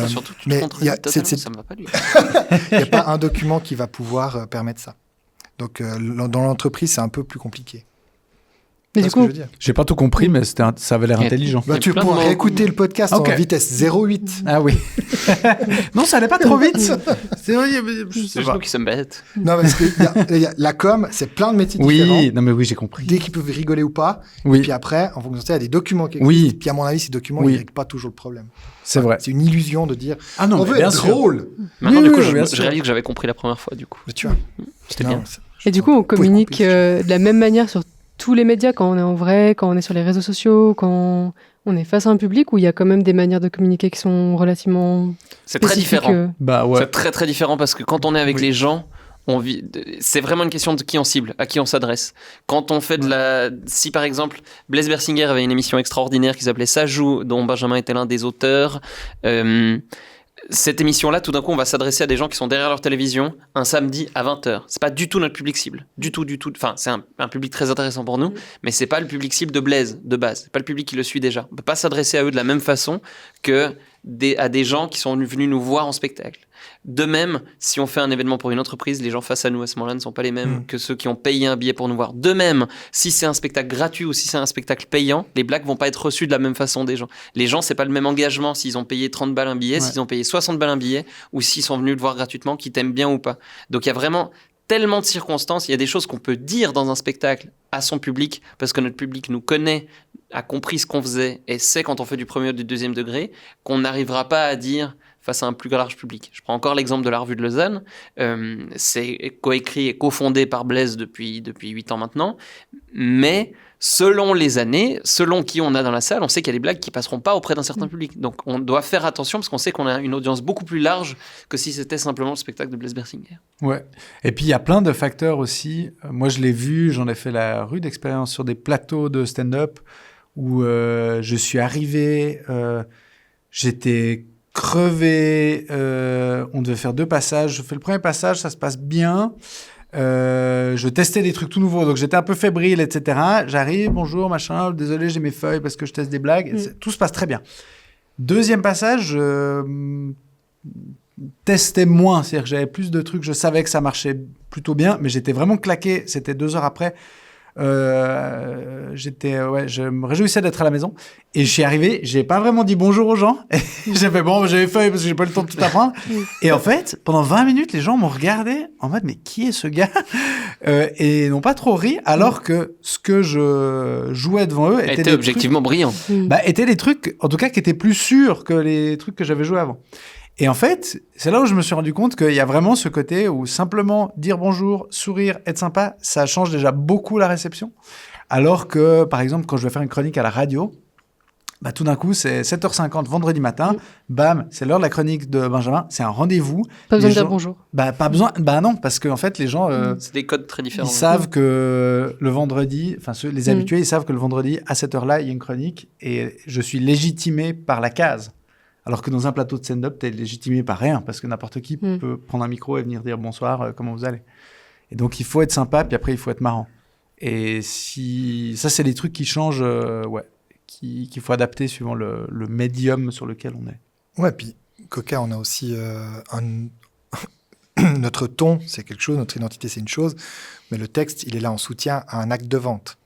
Surtout, tu te mais contredis il y a- totalement, c'est- ça me va pas lui. Il n'y a pas un document qui va pouvoir permettre ça. Donc, dans l'entreprise, c'est un peu plus compliqué. Mais C'est du ce que coup, je veux dire. J'ai pas tout compris, mais ça avait l'air Il y a- intelligent. Bah, y a tu plein de pourras mots. réécouter le podcast Ok. en vitesse 0,8. Ah oui. Non, ça allait pas trop vite. C'est vrai, je C'est sais juste pas. nous qui sommes bêtes. Non, parce que la com, c'est plein de métiers différents. Oui, non mais oui, j'ai compris. Dès qu'ils peuvent rigoler ou pas. Oui, Puis après, en fonction de ça, il y a des documents qui existent. Oui. Puis à mon avis, ces documents, Oui. ils ne règlent pas toujours le problème. c'est vrai. C'est une illusion de dire Ah non, on mais veut bien être sûr. drôle. Maintenant, Oui, du coup, oui, je bien sûr. réalise que j'avais compris la première fois, du coup. Mais tu vois. C'était Non, bien. et du coup, on pouvez communique couper, de la même manière sur tous les médias quand on est en vrai, quand on est sur les réseaux sociaux, quand on est face à un public, où il y a quand même des manières de communiquer qui sont relativement C'est très spécifiques. différent. Bah ouais. C'est très très différent parce que quand on est avec Oui. les gens, c'est vraiment une question de qui on cible, à qui on s'adresse. Quand on fait si par exemple Blaise Bersinger avait une émission extraordinaire qui s'appelait Ça joue, dont Benjamin était l'un des auteurs. Cette émission-là, tout d'un coup, on va s'adresser à des gens qui sont derrière leur télévision un samedi à 20h. C'est pas du tout notre public cible. Du tout. Enfin, c'est un public très intéressant pour nous, mais c'est pas le public cible de Blaise, de base. C'est pas le public qui le suit déjà. On peut pas s'adresser à eux de la même façon que à des gens qui sont venus nous voir en spectacle. De même, si on fait un événement pour une entreprise, les gens face à nous à ce moment-là ne sont pas les mêmes que ceux qui ont payé un billet pour nous voir. De même, si c'est un spectacle gratuit ou si c'est un spectacle payant, les blagues vont pas être reçues de la même façon des gens. Les gens, c'est pas le même engagement s'ils ont payé 30 balles un billet, s'ils ont payé 60 balles un billet, ou s'ils sont venus le voir gratuitement, qu'ils t'aiment bien ou pas. Donc il y a vraiment tellement de circonstances, il y a des choses qu'on peut dire dans un spectacle à son public, parce que notre public nous connaît, a compris ce qu'on faisait, et sait quand on fait du premier ou du deuxième degré, qu'on n'arrivera pas à dire face à un plus large public. Je prends encore l'exemple de la Revue de Lausanne. C'est coécrit et cofondé par Blaise depuis 8 ans maintenant. Mais selon les années, selon qui on a dans la salle, on sait qu'il y a des blagues qui passeront pas auprès d'un certain public. Donc on doit faire attention parce qu'on sait qu'on a une audience beaucoup plus large que si c'était simplement le spectacle de Blaise Bersinger. Ouais. Et puis il y a plein de facteurs aussi. Moi, je l'ai vu, j'en ai fait la rude expérience sur des plateaux de stand-up où je suis arrivé, j'étais crevé, on devait faire 2 passages. Je fais le premier passage, ça se passe bien. Je testais des trucs tout nouveaux, donc j'étais un peu fébrile, etc. J'arrive, bonjour, machin, désolé, j'ai mes feuilles parce que je teste des blagues. Tout se passe très bien. Deuxième passage, je testais moins, c'est-à-dire que j'avais plus de trucs, je savais que ça marchait plutôt bien, mais j'étais vraiment claqué. C'était 2 heures après. Je me réjouissais d'être à la maison et je suis arrivé, j'ai pas vraiment dit bonjour aux gens. J'ai fait bon, j'ai les feuilles parce que j'ai pas le temps de tout apprendre. Et en fait, pendant 20 minutes, les gens m'ont regardé en mode mais qui est ce gars et n'ont pas trop ri, alors que ce que je jouais devant eux était objectivement brillant. Étaient des trucs, en tout cas, qui étaient plus sûrs que les trucs que j'avais joués avant. Et en fait, c'est là où je me suis rendu compte qu'il y a vraiment ce côté où simplement dire bonjour, sourire, être sympa, ça change déjà beaucoup la réception. Alors que, par exemple, quand je vais faire une chronique à la radio, bah, tout d'un coup, c'est 7h50 vendredi matin, bam, c'est l'heure de la chronique de Benjamin, c'est un rendez-vous. Pas besoin de Les dire gens- bonjour. Bah, pas besoin, bah non, parce qu'en fait, les gens, C'est des codes très différents. ils savent que le vendredi, enfin, les habitués, ils savent que le vendredi, à cette heure-là, il y a une chronique et je suis légitimé par la case. Alors que dans un plateau de stand-up, tu es légitimé par rien, parce que n'importe qui peut prendre un micro et venir dire bonsoir, comment vous allez. Et donc, il faut être sympa, puis après, il faut être marrant. Et ça, c'est des trucs qui changent, qu'il faut adapter suivant le médium sur lequel on est. Ouais, puis Coca, on a aussi notre ton, c'est quelque chose, notre identité, c'est une chose, mais le texte, il est là en soutien à un acte de vente.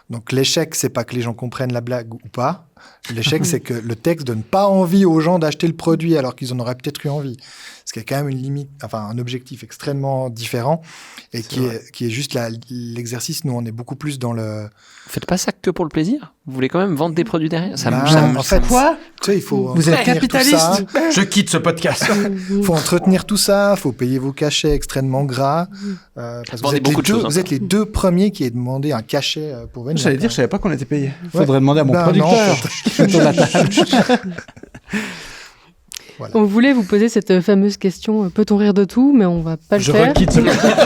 Donc l'échec, c'est pas que les gens comprennent la blague ou pas. L'échec, c'est que le texte donne pas envie aux gens d'acheter le produit alors qu'ils en auraient peut-être eu envie. Ce qui est quand même une limite, enfin un objectif extrêmement différent et qui est juste l'exercice. Nous, on est beaucoup plus dans le. Faites pas ça que pour le plaisir. Vous voulez quand même vendre des produits derrière. En fait, Quoi ? tu sais, il faut. Vous êtes entretenir tout ça. capitaliste ? Je quitte ce podcast. Il faut entretenir tout ça, il faut payer vos cachets extrêmement gras. Parce que Vendez beaucoup de choses, vous êtes les 2 premiers qui aient demandé un cachet pour venir. J'allais dire, je savais pas qu'on était payé. Ouais. Faudrait demander à mon Bah, producteur. non, Autour de la table. Voilà. On voulait vous poser cette fameuse question, peut-on rire de tout, mais on va pas le Je faire. requitte ce podcast.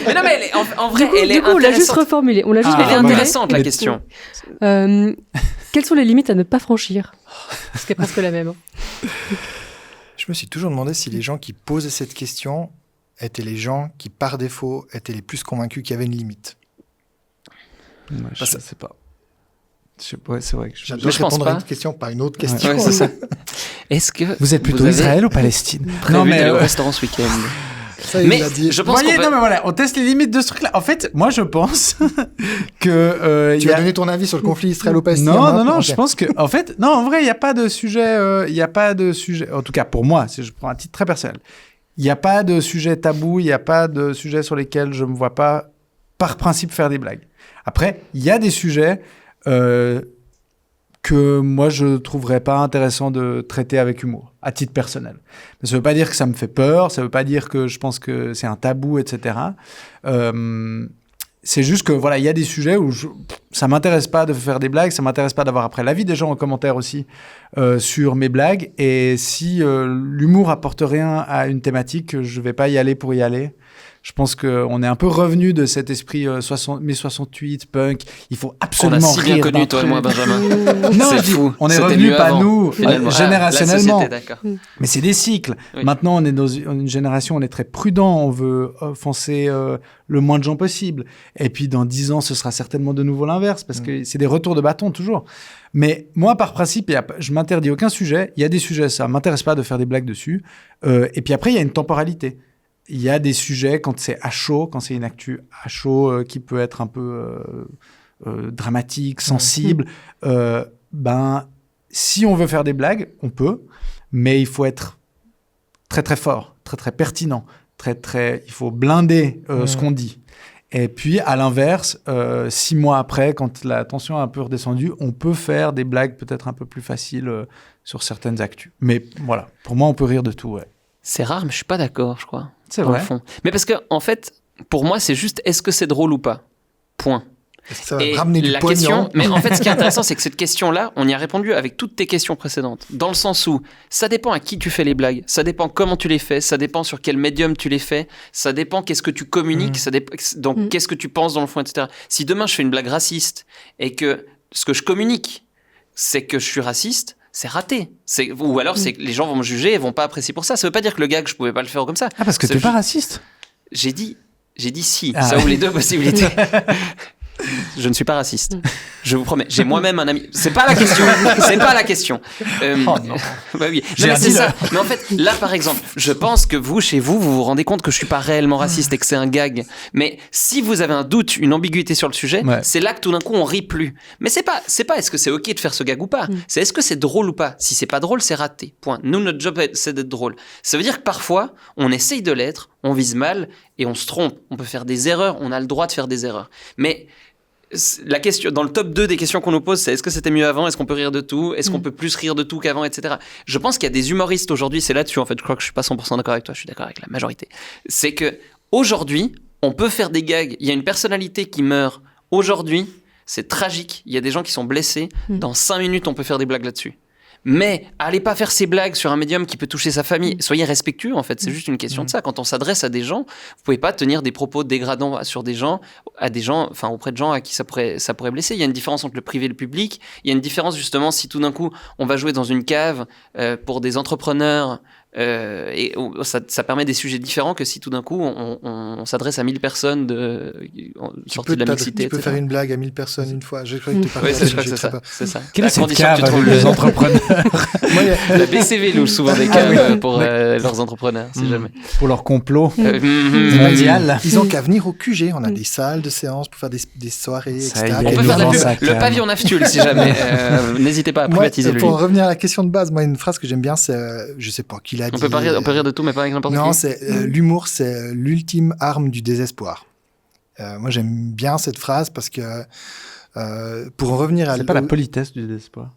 Mais non, mais en vrai, elle est Du coup, on l'a juste intéressante. reformulé. On l'a juste Elle est reformulé. intéressante, la question. Quelles sont les limites à ne pas franchir? Ce qui est presque la même. Je me suis toujours demandé si les gens qui posaient cette question étaient les gens qui, par défaut, étaient les plus convaincus qu'il y avait une limite. Ouais, je sais pas. Ouais, c'est vrai que J'adore Mais je pense répondre à pas. une question par une autre question. Ouais, c'est ça. Est-ce que vous êtes plutôt avez Israël ou Palestine? prévu d'aller au restaurant ce week-end? Ça, il Mais l'a dit. je pense Voyez, qu'on peut... non mais voilà, on teste les limites de ce truc-là. En fait, moi je pense que Tu y vas a- donner ton avis sur le conflit israélo-palestinien? Non, maintenant? non, non, Ok. je pense que, en fait, non, en vrai, il n'y a pas de sujet, en tout cas pour moi, si je prends un titre très personnel, il n'y a pas de sujet tabou, il n'y a pas de sujet sur lesquels je ne me vois pas, par principe, faire des blagues. Après, il y a des sujets que moi, je ne trouverais pas intéressant de traiter avec humour, à titre personnel. Mais ça ne veut pas dire que ça me fait peur, ça ne veut pas dire que je pense que c'est un tabou, etc. C'est juste que voilà, il y a des sujets où ça m'intéresse pas de faire des blagues, ça m'intéresse pas d'avoir après l'avis des gens en commentaire aussi sur mes blagues. Et si l'humour apporte rien à une thématique, je vais pas y aller pour y aller. Je pense qu'on est un peu revenu de cet esprit mai 68, punk. Il faut On a absolument si bien rire connu, d'un toi et moi, truc. Benjamin. Non, C'est je dis, fou. on est C'était revenu, mieux pas avant, nous, finalement. générationnellement. La société, d'accord. Mais c'est des cycles. Oui. Maintenant, on est dans une génération, on est très prudent, on veut offenser le moins de gens possible. Et puis, dans 10 ans, ce sera certainement de nouveau l'inverse, parce que c'est des retours de bâton, toujours. Mais moi, par principe, je m'interdis aucun sujet. Il y a des sujets, ça m'intéresse pas de faire des blagues dessus. Et puis après, il y a une temporalité. Il y a des sujets, quand c'est à chaud, quand c'est une actu à chaud, qui peut être un peu dramatique, sensible, si on veut faire des blagues, on peut, mais il faut être très très fort, très très pertinent, il faut blinder ce qu'on dit. Et puis à l'inverse, 6 mois après, quand la tension est un peu redescendue, on peut faire des blagues peut-être un peu plus faciles sur certaines actus. Mais voilà, pour moi, on peut rire de tout. Ouais. C'est rare, mais je suis pas d'accord, je crois. C'est dans vrai. le fond. Mais parce que, en fait, pour moi, c'est juste est-ce que c'est drôle ou pas? Point. Est-ce que ça va Et ramener du la pognon? question, mais en fait, ce qui est intéressant, c'est que cette question-là, on y a répondu avec toutes tes questions précédentes. Dans le sens où ça dépend à qui tu fais les blagues, ça dépend comment tu les fais, ça dépend sur quel médium tu les fais, ça dépend qu'est-ce que tu communiques, ça dépend donc qu'est-ce que tu penses dans le fond, etc. Si demain je fais une blague raciste et que ce que je communique, c'est que je suis raciste, c'est raté. Ou alors c'est que les gens vont me juger et vont pas apprécier pour ça. Ça veut pas dire que le gag, je pouvais pas le faire comme ça. Ah, parce que C'est t'es pas juste- raciste. J'ai dit si. Ah Ça ouais. ouvre les deux possibilités. Je ne suis pas raciste. Je vous promets. J'ai moi-même un ami. C'est pas la question. C'est pas la question. Oh non. Bah oui. J'ai Non, mais un c'est dealer. ça. Mais en fait, là, par exemple, je pense que vous, chez vous, vous vous rendez compte que je suis pas réellement raciste et que c'est un gag. Mais si vous avez un doute, une ambiguïté sur le sujet, Ouais. c'est là que tout d'un coup on rit plus. Mais c'est pas est-ce que c'est ok de faire ce gag ou pas. C'est est-ce que c'est drôle ou pas. Si c'est pas drôle, c'est raté. Point. Nous, notre job, c'est d'être drôle. Ça veut dire que parfois, on essaye de l'être, on vise mal et on se trompe. On peut faire des erreurs. On a le droit de faire des erreurs. Mais la question, dans le top 2 des questions qu'on nous pose, c'est est-ce que c'était mieux avant? Est-ce qu'on peut rire de tout? Est-ce qu'on peut plus rire de tout qu'avant, etc. Je pense qu'il y a des humoristes aujourd'hui, c'est là-dessus, en fait, je crois que je suis pas 100% d'accord avec toi, je suis d'accord avec la majorité. C'est que aujourd'hui, on peut faire des gags. Il y a une personnalité qui meurt aujourd'hui, c'est tragique. Il y a des gens qui sont blessés. Dans 5 minutes, on peut faire des blagues là-dessus. Mais allez pas faire ces blagues sur un médium qui peut toucher sa famille. Soyez respectueux, en fait. C'est juste une question de ça. Quand on s'adresse à des gens, vous pouvez pas tenir des propos dégradants sur des gens, enfin auprès de gens à qui ça pourrait blesser. Il y a une différence entre le privé et le public. Il y a une différence justement si tout d'un coup on va jouer dans une cave pour des entrepreneurs. Et ça permet des sujets différents que si tout d'un coup on s'adresse à 1000 personnes sorties de la mixité. Tu peux etc. faire une blague à 1000 personnes une fois. Je crois que tu Oui, parlais je crois que j'ai c'est très ça. peur. C'est ça. Quelle À est cette condition que cave tu trouves avec les entrepreneurs Moi, il y a- La BCV loue souvent des caves pour leurs entrepreneurs, si jamais. pour leur complot Mhm. mondial. Ils ont qu'à venir au QG. On a des salles de séance pour faire des soirées, Ça etc. y est, On Et peut faire de la Laurent pub. Sacam. Le pavillon Naftul, si jamais. N'hésitez pas à Moi, privatiser le pour lieu. revenir à la question de base, moi, une phrase que j'aime bien, c'est, je sais pas qui l'a dit. On peut rire de tout, mais pas avec n'importe Non, qui. c'est l'humour, c'est l'ultime arme du désespoir. Moi, j'aime bien cette phrase parce que pour en revenir à C'est pas la politesse du désespoir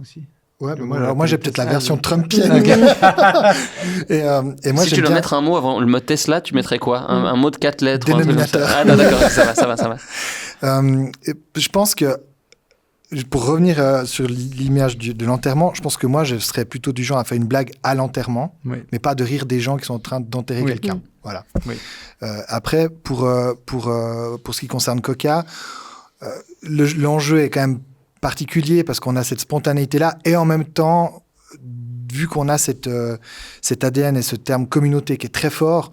aussi. Ouais, Le moi, mot, alors, moi j'ai peut-être la version trumpienne. Ok. et moi, Si tu j'aime dois bien. mettre un mot avant le mot Tesla, tu mettrais quoi? Un mot de 4 lettres ou un truc comme ça. Dénominateur. Ah non, d'accord, ça va. Et je pense que, pour revenir sur l'image de l'enterrement, je pense que moi, je serais plutôt du genre à faire une blague à l'enterrement, Oui. mais pas de rire des gens qui sont en train d'enterrer Oui. quelqu'un. Voilà. Oui. Après, pour ce qui concerne Coca, l'enjeu est quand même particulier parce qu'on a cette spontanéité-là et en même temps, vu qu'on a cet ADN et ce terme communauté qui est très fort,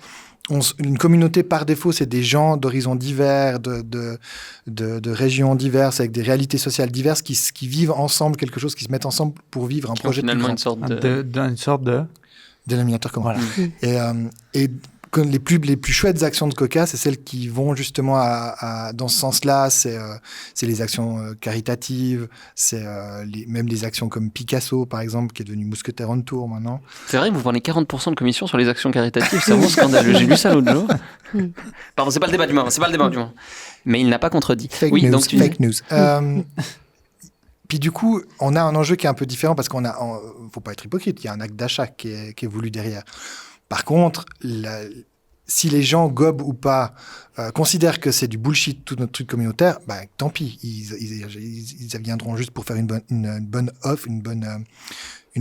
une communauté par défaut, c'est des gens d'horizons divers, de régions diverses, avec des réalités sociales diverses qui vivent ensemble quelque chose, qui se mettent ensemble pour vivre un projet finalement plus une grand. sorte de... Dénominateur commun. Voilà. Et les plus chouettes actions de Coca, c'est celles qui vont justement dans ce sens-là. C'est les actions caritatives, c'est même des actions comme Picasso, par exemple, qui est devenu mousquetaire on tour maintenant. C'est vrai que vous prenez 40% de commission sur les actions caritatives, c'est vraiment scandaleux. J'ai lu ça l'autre jour. Pardon, c'est pas le débat du moment, Mais il n'a pas contredit. Fake news. Puis du coup, on a un enjeu qui est un peu différent parce faut pas être hypocrite, il y a un acte d'achat qui est voulu derrière. Par contre, si les gens gobent ou pas, considèrent que c'est du bullshit tout notre truc communautaire, tant pis, ils viendront juste pour faire une bonne offre, une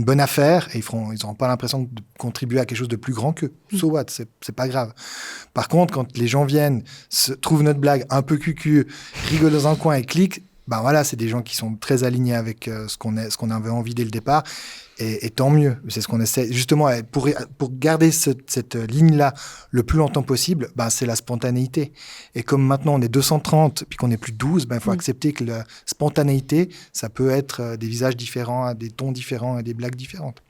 bonne affaire, et ils n'auront pas l'impression de contribuer à quelque chose de plus grand qu'eux. So what, c'est pas grave. Par contre, quand les gens viennent, trouvent notre blague un peu cucu, rigolent dans un coin et cliquent, voilà, c'est des gens qui sont très alignés avec ce qu'on avait envie dès le départ. Et tant mieux, c'est ce qu'on essaie. Justement, pour garder cette ligne-là le plus longtemps possible, c'est la spontanéité. Et comme maintenant on est 230, puis qu'on n'est plus 12, il faut accepter que la spontanéité, ça peut être des visages différents, des tons différents et des blagues différentes.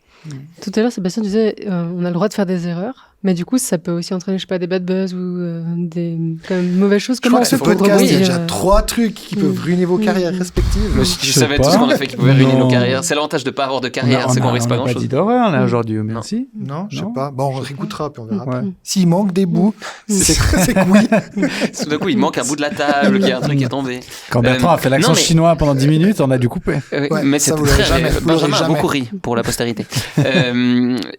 Tout à l'heure, Sébastien disait on a le droit de faire des erreurs, mais du coup, ça peut aussi entraîner, je sais pas, des bad buzz ou des quand même, mauvaises choses. Comment on fait pour podcast, il y a déjà 3 trucs qui peuvent ruiner vos carrières respectives. Je savais tout ce qu'on a fait qui pouvait ruiner nos carrières. C'est l'avantage de ne pas avoir de carrière, c'est qu'on risque pas grand-chose. On n'a pas dit d'horreur, là, aujourd'hui, merci. Non, je sais pas. Bon, on réécoutera, puis on verra après. S'il manque des bouts, c'est que oui. Tout d'un coup, il manque un bout de la table, qu'il y a un truc qui est tombé. Quand Bertrand a fait l'accent chinois pendant 10 minutes, on a dû couper. Mais c'est très... Benjamin a beaucoup ri pour la postérité.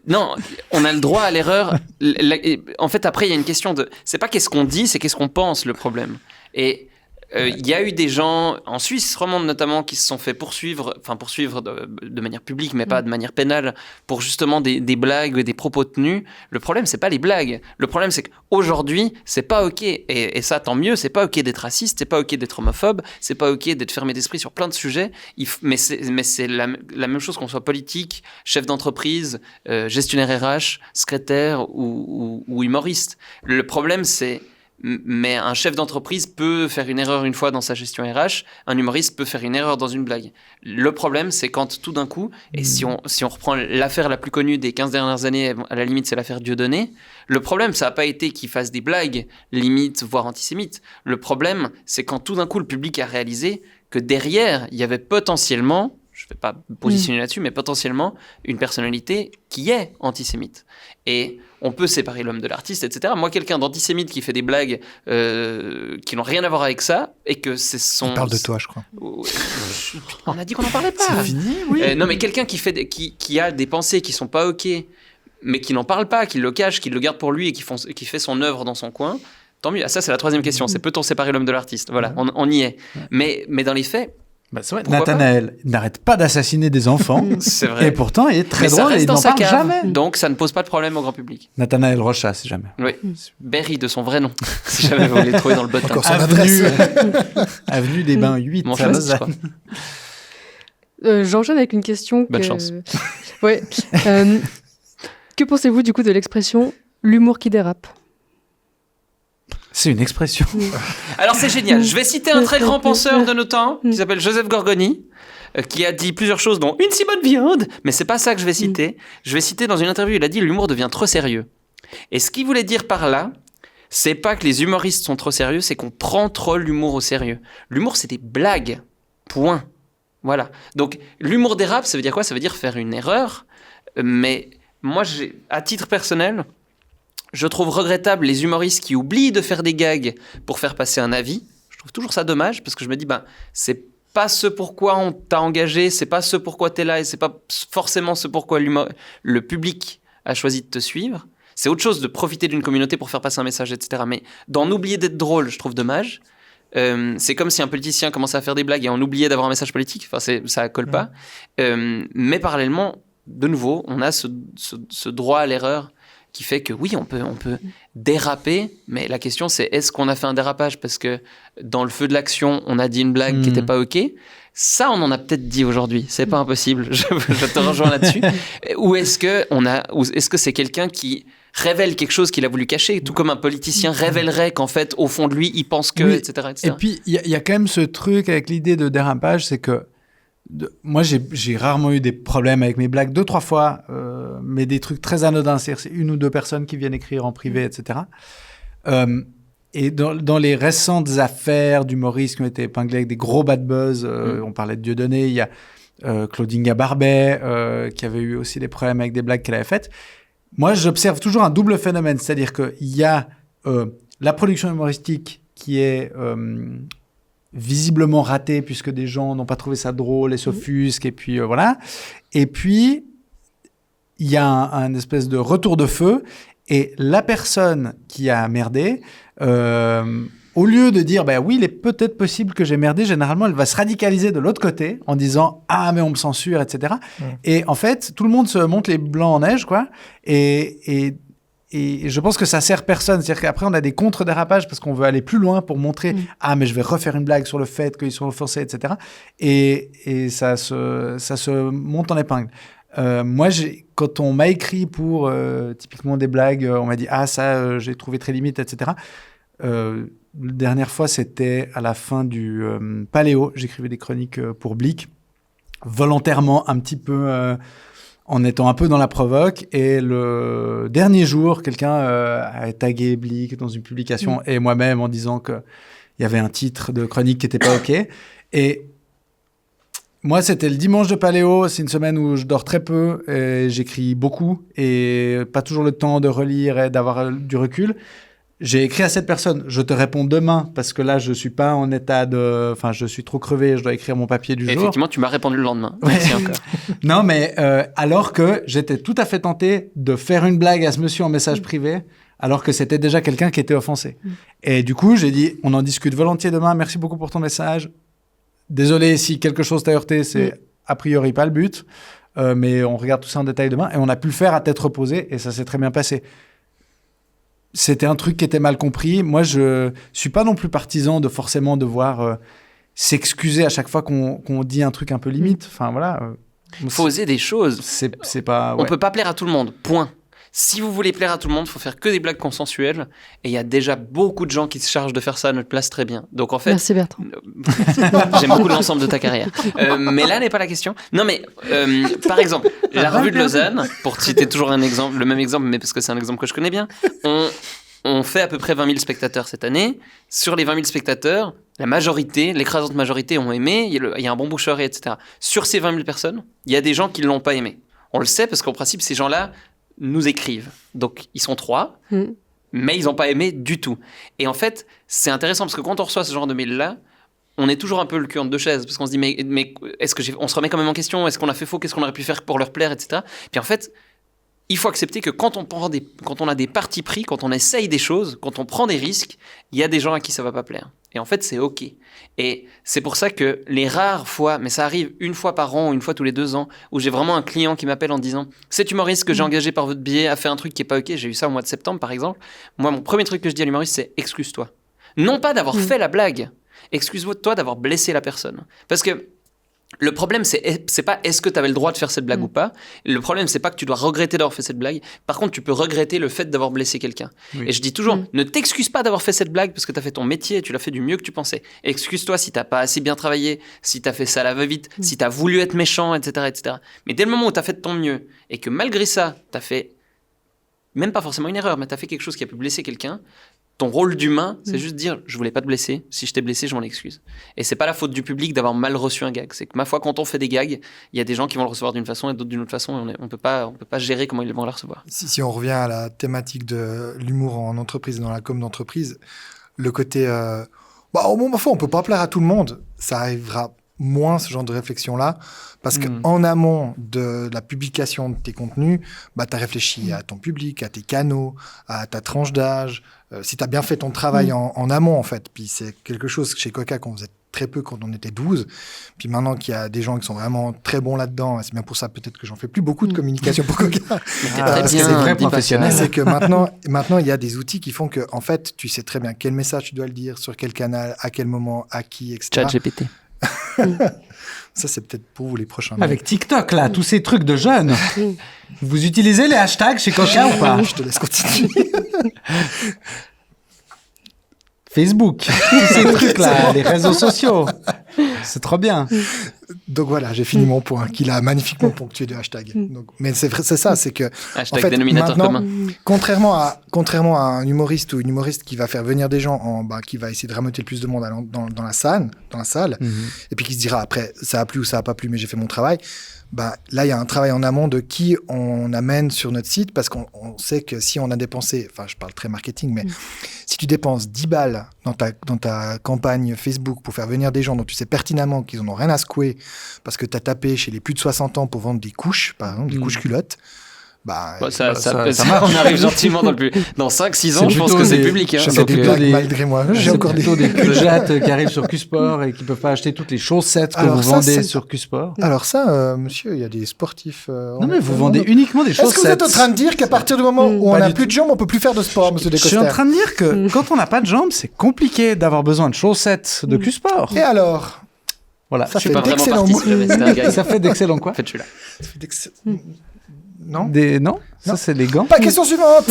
Non, on a le droit à l'erreur. En fait, après, il y a une question de... C'est pas qu'est-ce qu'on dit, c'est qu'est-ce qu'on pense, le problème. Et il y a eu des gens, en Suisse romande notamment, qui se sont fait poursuivre de manière publique, mais pas de manière pénale, pour justement des blagues, des propos tenus. Le problème, c'est pas les blagues. Le problème, c'est qu'aujourd'hui, c'est pas OK. Et ça, tant mieux, c'est pas OK d'être raciste, c'est pas OK d'être homophobe, c'est pas OK d'être fermé d'esprit sur plein de sujets. Mais c'est la même chose qu'on soit politique, chef d'entreprise, gestionnaire RH, secrétaire ou humoriste. Le problème, c'est... Mais un chef d'entreprise peut faire une erreur une fois dans sa gestion RH, un humoriste peut faire une erreur dans une blague. Le problème, c'est quand tout d'un coup, et si on reprend l'affaire la plus connue des 15 dernières années, à la limite c'est l'affaire Dieudonné, le problème, ça n'a pas été qu'il fasse des blagues, limite, voire antisémites. Le problème, c'est quand tout d'un coup le public a réalisé que derrière, il y avait potentiellement... Je ne vais pas me positionner là-dessus, mais potentiellement une personnalité qui est antisémite. Et on peut séparer l'homme de l'artiste, etc. Moi, quelqu'un d'antisémite qui fait des blagues qui n'ont rien à voir avec ça, et que c'est son... On parle de toi, je crois. On a dit qu'on n'en parlait pas. C'est fini, oui. Non, mais quelqu'un qui a des pensées qui ne sont pas OK, mais qui n'en parle pas, qui le cache, qui le garde pour lui et qui fait son œuvre dans son coin, tant mieux. Ça, c'est la troisième question. C'est peut-on séparer l'homme de l'artiste ? Voilà, on y est. Mais dans les faits... c'est vrai. Nathanaël n'arrête pas d'assassiner des enfants. C'est vrai. Et pourtant, il est très drôle et il n'en parle jamais. Donc, ça ne pose pas de problème au grand public. Nathanaël Rocha, si jamais. Oui. Berry, de son vrai nom. Si jamais vous voulez le trouver dans le bottin. Encore son adresse. Avenue des Bains 8. Montchalin, je crois. J'enchaîne avec une question. Bonne chance. Ouais. Que pensez-vous du coup de l'expression « l'humour qui dérape » ? C'est une expression. Alors c'est génial. Je vais citer un très grand penseur de nos temps qui s'appelle Joseph Gorgoni, qui a dit plusieurs choses dont une si bonne viande, mais c'est pas ça que je vais citer. Je vais citer dans une interview, il a dit l'humour devient trop sérieux. Et ce qu'il voulait dire par là, c'est pas que les humoristes sont trop sérieux, c'est qu'on prend trop l'humour au sérieux. L'humour, c'est des blagues. Point. Voilà. Donc l'humour dérape, ça veut dire quoi ? Ça veut dire faire une erreur. Mais moi, à titre personnel, je trouve regrettable les humoristes qui oublient de faire des gags pour faire passer un avis. Je trouve toujours ça dommage parce que je me dis, c'est pas ce pourquoi on t'a engagé, c'est pas ce pourquoi t'es là et c'est pas forcément ce pourquoi le public a choisi de te suivre. C'est autre chose de profiter d'une communauté pour faire passer un message, etc. Mais d'en oublier d'être drôle, je trouve dommage. C'est comme si un politicien commençait à faire des blagues et on oubliait d'avoir un message politique. Enfin, ça colle pas. Mais parallèlement, de nouveau, on a ce droit à l'erreur qui fait que oui, on peut déraper, mais la question c'est est-ce qu'on a fait un dérapage parce que dans le feu de l'action, on a dit une blague qui n'était pas OK ? Ça, on en a peut-être dit aujourd'hui, c'est pas impossible, je te rejoins là-dessus. Ou est-ce que c'est quelqu'un qui révèle quelque chose qu'il a voulu cacher, tout comme un politicien révélerait qu'en fait, au fond de lui, il pense que, Oui. etc. Et puis, il y a quand même ce truc avec l'idée de dérapage, c'est que moi, j'ai rarement eu des problèmes avec mes blagues, 2-3 fois, mais des trucs très anodins, c'est-à-dire c'est 1 ou 2 personnes qui viennent écrire en privé, etc. Et dans les récentes affaires d'humoristes qui ont été épinglés avec des gros bad buzz, on parlait de Dieudonné, il y a Claudine Gabarbet, qui avait eu aussi des problèmes avec des blagues qu'elle avait faites. Moi, j'observe toujours un double phénomène, c'est-à-dire qu'il y a la production humoristique qui est visiblement ratée puisque des gens n'ont pas trouvé ça drôle et s'offusquent, et puis voilà. Et puis, il y a un espèce de retour de feu, et la personne qui a merdé, au lieu de dire, oui, il est peut-être possible que j'ai merdé, généralement, elle va se radicaliser de l'autre côté en disant, ah, mais on me censure, etc. Et en fait, tout le monde se monte les blancs en neige, quoi. Et je pense que ça sert personne. C'est-à-dire qu'après, on a des contre-dérapages parce qu'on veut aller plus loin pour montrer, ah, mais je vais refaire une blague sur le fait qu'ils sont offensés, etc. Et ça se monte en épingle. Moi, quand on m'a écrit pour typiquement des blagues, on m'a dit, ah, ça, j'ai trouvé très limite, etc. La dernière fois, c'était à la fin du Paléo. J'écrivais des chroniques pour Blick, volontairement, un petit peu en étant un peu dans la provoque. Et le dernier jour, quelqu'un a tagué Blick dans une publication et moi-même en disant qu'il y avait un titre de chronique qui n'était pas OK. Et moi, c'était le dimanche de Paléo. C'est une semaine où je dors très peu et j'écris beaucoup et pas toujours le temps de relire et d'avoir du recul. J'ai écrit à cette personne, je te réponds demain parce que là, je suis pas en état de... Enfin, je suis trop crevé, je dois écrire mon papier du jour. Effectivement, tu m'as répondu le lendemain. Merci encore. Non, mais alors que j'étais tout à fait tenté de faire une blague à ce monsieur en message privé, alors que c'était déjà quelqu'un qui était offensé. Et du coup, j'ai dit, on en discute volontiers demain, merci beaucoup pour ton message. Désolé si quelque chose t'a heurté, c'est a priori pas le but, mais on regarde tout ça en détail demain. Et on a pu le faire à tête reposée et ça s'est très bien passé. C'était un truc qui était mal compris. Moi, je suis pas non plus partisan de forcément devoir s'excuser à chaque fois qu'on dit un truc un peu limite. Enfin, voilà. Faut oser des choses. C'est pas... On peut pas plaire à tout le monde, point. Si vous voulez plaire à tout le monde, il faut faire que des blagues consensuelles. Et il y a déjà beaucoup de gens qui se chargent de faire ça à notre place très bien. Donc en fait... Merci Bertrand. J'aime beaucoup l'ensemble de ta carrière. Mais là n'est pas la question. Non mais, par exemple, la revue de Lausanne, pour citer toujours un exemple, le même exemple, mais parce que c'est un exemple que je connais bien, on fait à peu près 20 000 spectateurs cette année. Sur les 20 000 spectateurs, la majorité, l'écrasante majorité ont aimé, il y a un bon bouche-oreille, etc. Sur ces 20 000 personnes, il y a des gens qui ne l'ont pas aimé. On le sait parce qu'en principe, ces gens-là nous écrivent. Donc, ils sont 3, mais ils n'ont pas aimé du tout. Et en fait, c'est intéressant parce que quand on reçoit ce genre de mail-là, on est toujours un peu le cul entre deux chaises parce qu'on se dit, mais est-ce que on se remet quand même en question? Est-ce qu'on a fait faux? Qu'est-ce qu'on aurait pu faire pour leur plaire, etc. Puis en fait, il faut accepter que quand on a des partis pris, quand on essaye des choses, quand on prend des risques, il y a des gens à qui ça va pas plaire. Et en fait, c'est OK. Et c'est pour ça que les rares fois, mais ça arrive 1 fois par an ou 1 fois tous les 2 ans, où j'ai vraiment un client qui m'appelle en disant « Cet humoriste que j'ai engagé par votre biais a fait un truc qui est pas OK. » J'ai eu ça au mois de septembre, par exemple. Moi, mon premier truc que je dis à l'humoriste, c'est « Excuse-toi. » Non pas d'avoir fait la blague. Excuse-toi d'avoir blessé la personne. Parce que le problème, c'est pas est-ce que tu avais le droit de faire cette blague ou pas. Le problème, c'est pas que tu dois regretter d'avoir fait cette blague. Par contre, tu peux regretter le fait d'avoir blessé quelqu'un. Oui. Et je dis toujours, ne t'excuse pas d'avoir fait cette blague parce que tu as fait ton métier et tu l'as fait du mieux que tu pensais. Excuse-toi si t'as pas assez bien travaillé, si tu as fait ça à la va-vite, si tu as voulu être méchant, etc., etc. Mais dès le moment où tu as fait de ton mieux et que malgré ça, tu as fait même pas forcément une erreur, mais tu as fait quelque chose qui a pu blesser quelqu'un, ton rôle d'humain, c'est juste dire je voulais pas te blesser, si je t'ai blessé, je m'en excuse. Et c'est pas la faute du public d'avoir mal reçu un gag. C'est que ma foi, quand on fait des gags, il y a des gens qui vont le recevoir d'une façon et d'autres d'une autre façon. Et on peut pas gérer comment ils vont le recevoir. Si on revient à la thématique de l'humour en entreprise et dans la com d'entreprise, le côté au moment on peut pas plaire à tout le monde, ça arrivera moins ce genre de réflexion-là, parce qu'en amont de la publication de tes contenus, tu as réfléchi à ton public, à tes canaux, à ta tranche d'âge, si tu as bien fait ton travail en amont, en fait. Puis c'est quelque chose chez Coca qu'on faisait très peu quand on était 12. Puis maintenant qu'il y a des gens qui sont vraiment très bons là-dedans, et c'est bien pour ça peut-être que j'en fais plus beaucoup de communication pour Coca. C'est vrai professionnel. C'est que maintenant, il y a des outils qui font que, en fait, tu sais très bien quel message tu dois le dire, sur quel canal, à quel moment, à qui, etc. ChatGPT. Ça, c'est peut-être pour vous les prochains. Avec TikTok, là, tous ces trucs de jeunes. Vous utilisez les hashtags chez Coca ou pas? Je te laisse continuer. Facebook, tous ces trucs-là, les réseaux sociaux. C'est trop bien. Donc voilà, j'ai fini mon point, qu'il a magnifiquement ponctué de hashtag. Donc, mais c'est vrai, c'est ça, c'est que Hashtag en fait, dénominateur maintenant, commun. contrairement à un humoriste ou une humoriste qui va faire venir des gens, qui va essayer de rameuter le plus de monde dans la salle, et puis qui se dira après ça a plu ou ça a pas plu, mais j'ai fait mon travail. Là, il y a un travail en amont de qui on amène sur notre site, parce qu'on sait que si on a dépensé, enfin, je parle très marketing, mais si tu dépenses 10 balles dans ta campagne Facebook pour faire venir des gens dont tu sais pertinemment qu'ils en ont rien à secouer, parce que tu as tapé chez les plus de 60 ans pour vendre des couches, par exemple, des couches culottes, Ça marche. on arrive gentiment dans 5-6 ans, C'est je pense plutôt que c'est des- public. Hein, je fais donc, des blagues malgré moi. J'ai C'est encore des... plutôt des culs qui arrivent sur Q-Sport et qui peuvent pas acheter toutes les chaussettes que Alors vous ça, vendez c'est- sur Q-Sport. Alors ça, monsieur, il y a des sportifs... Non, mais vous vendez uniquement des Est-ce que vous chaussettes. êtes en train de dire qu'à partir du moment où on Pas n'a du plus de jambes, on peut plus faire de sport, monsieur Je suis en Descoster? train de dire que quand on n'a pas de jambes, c'est compliqué d'avoir besoin de chaussettes de Q-Sport. Et alors? Voilà. Ça je suis fait pas vraiment d'excellents parti mots. si jamais c'était un gag. Ça fait d'excellents quoi En fait, je suis là. Non? Non, ça Non. c'est les gants. Pas question suivante.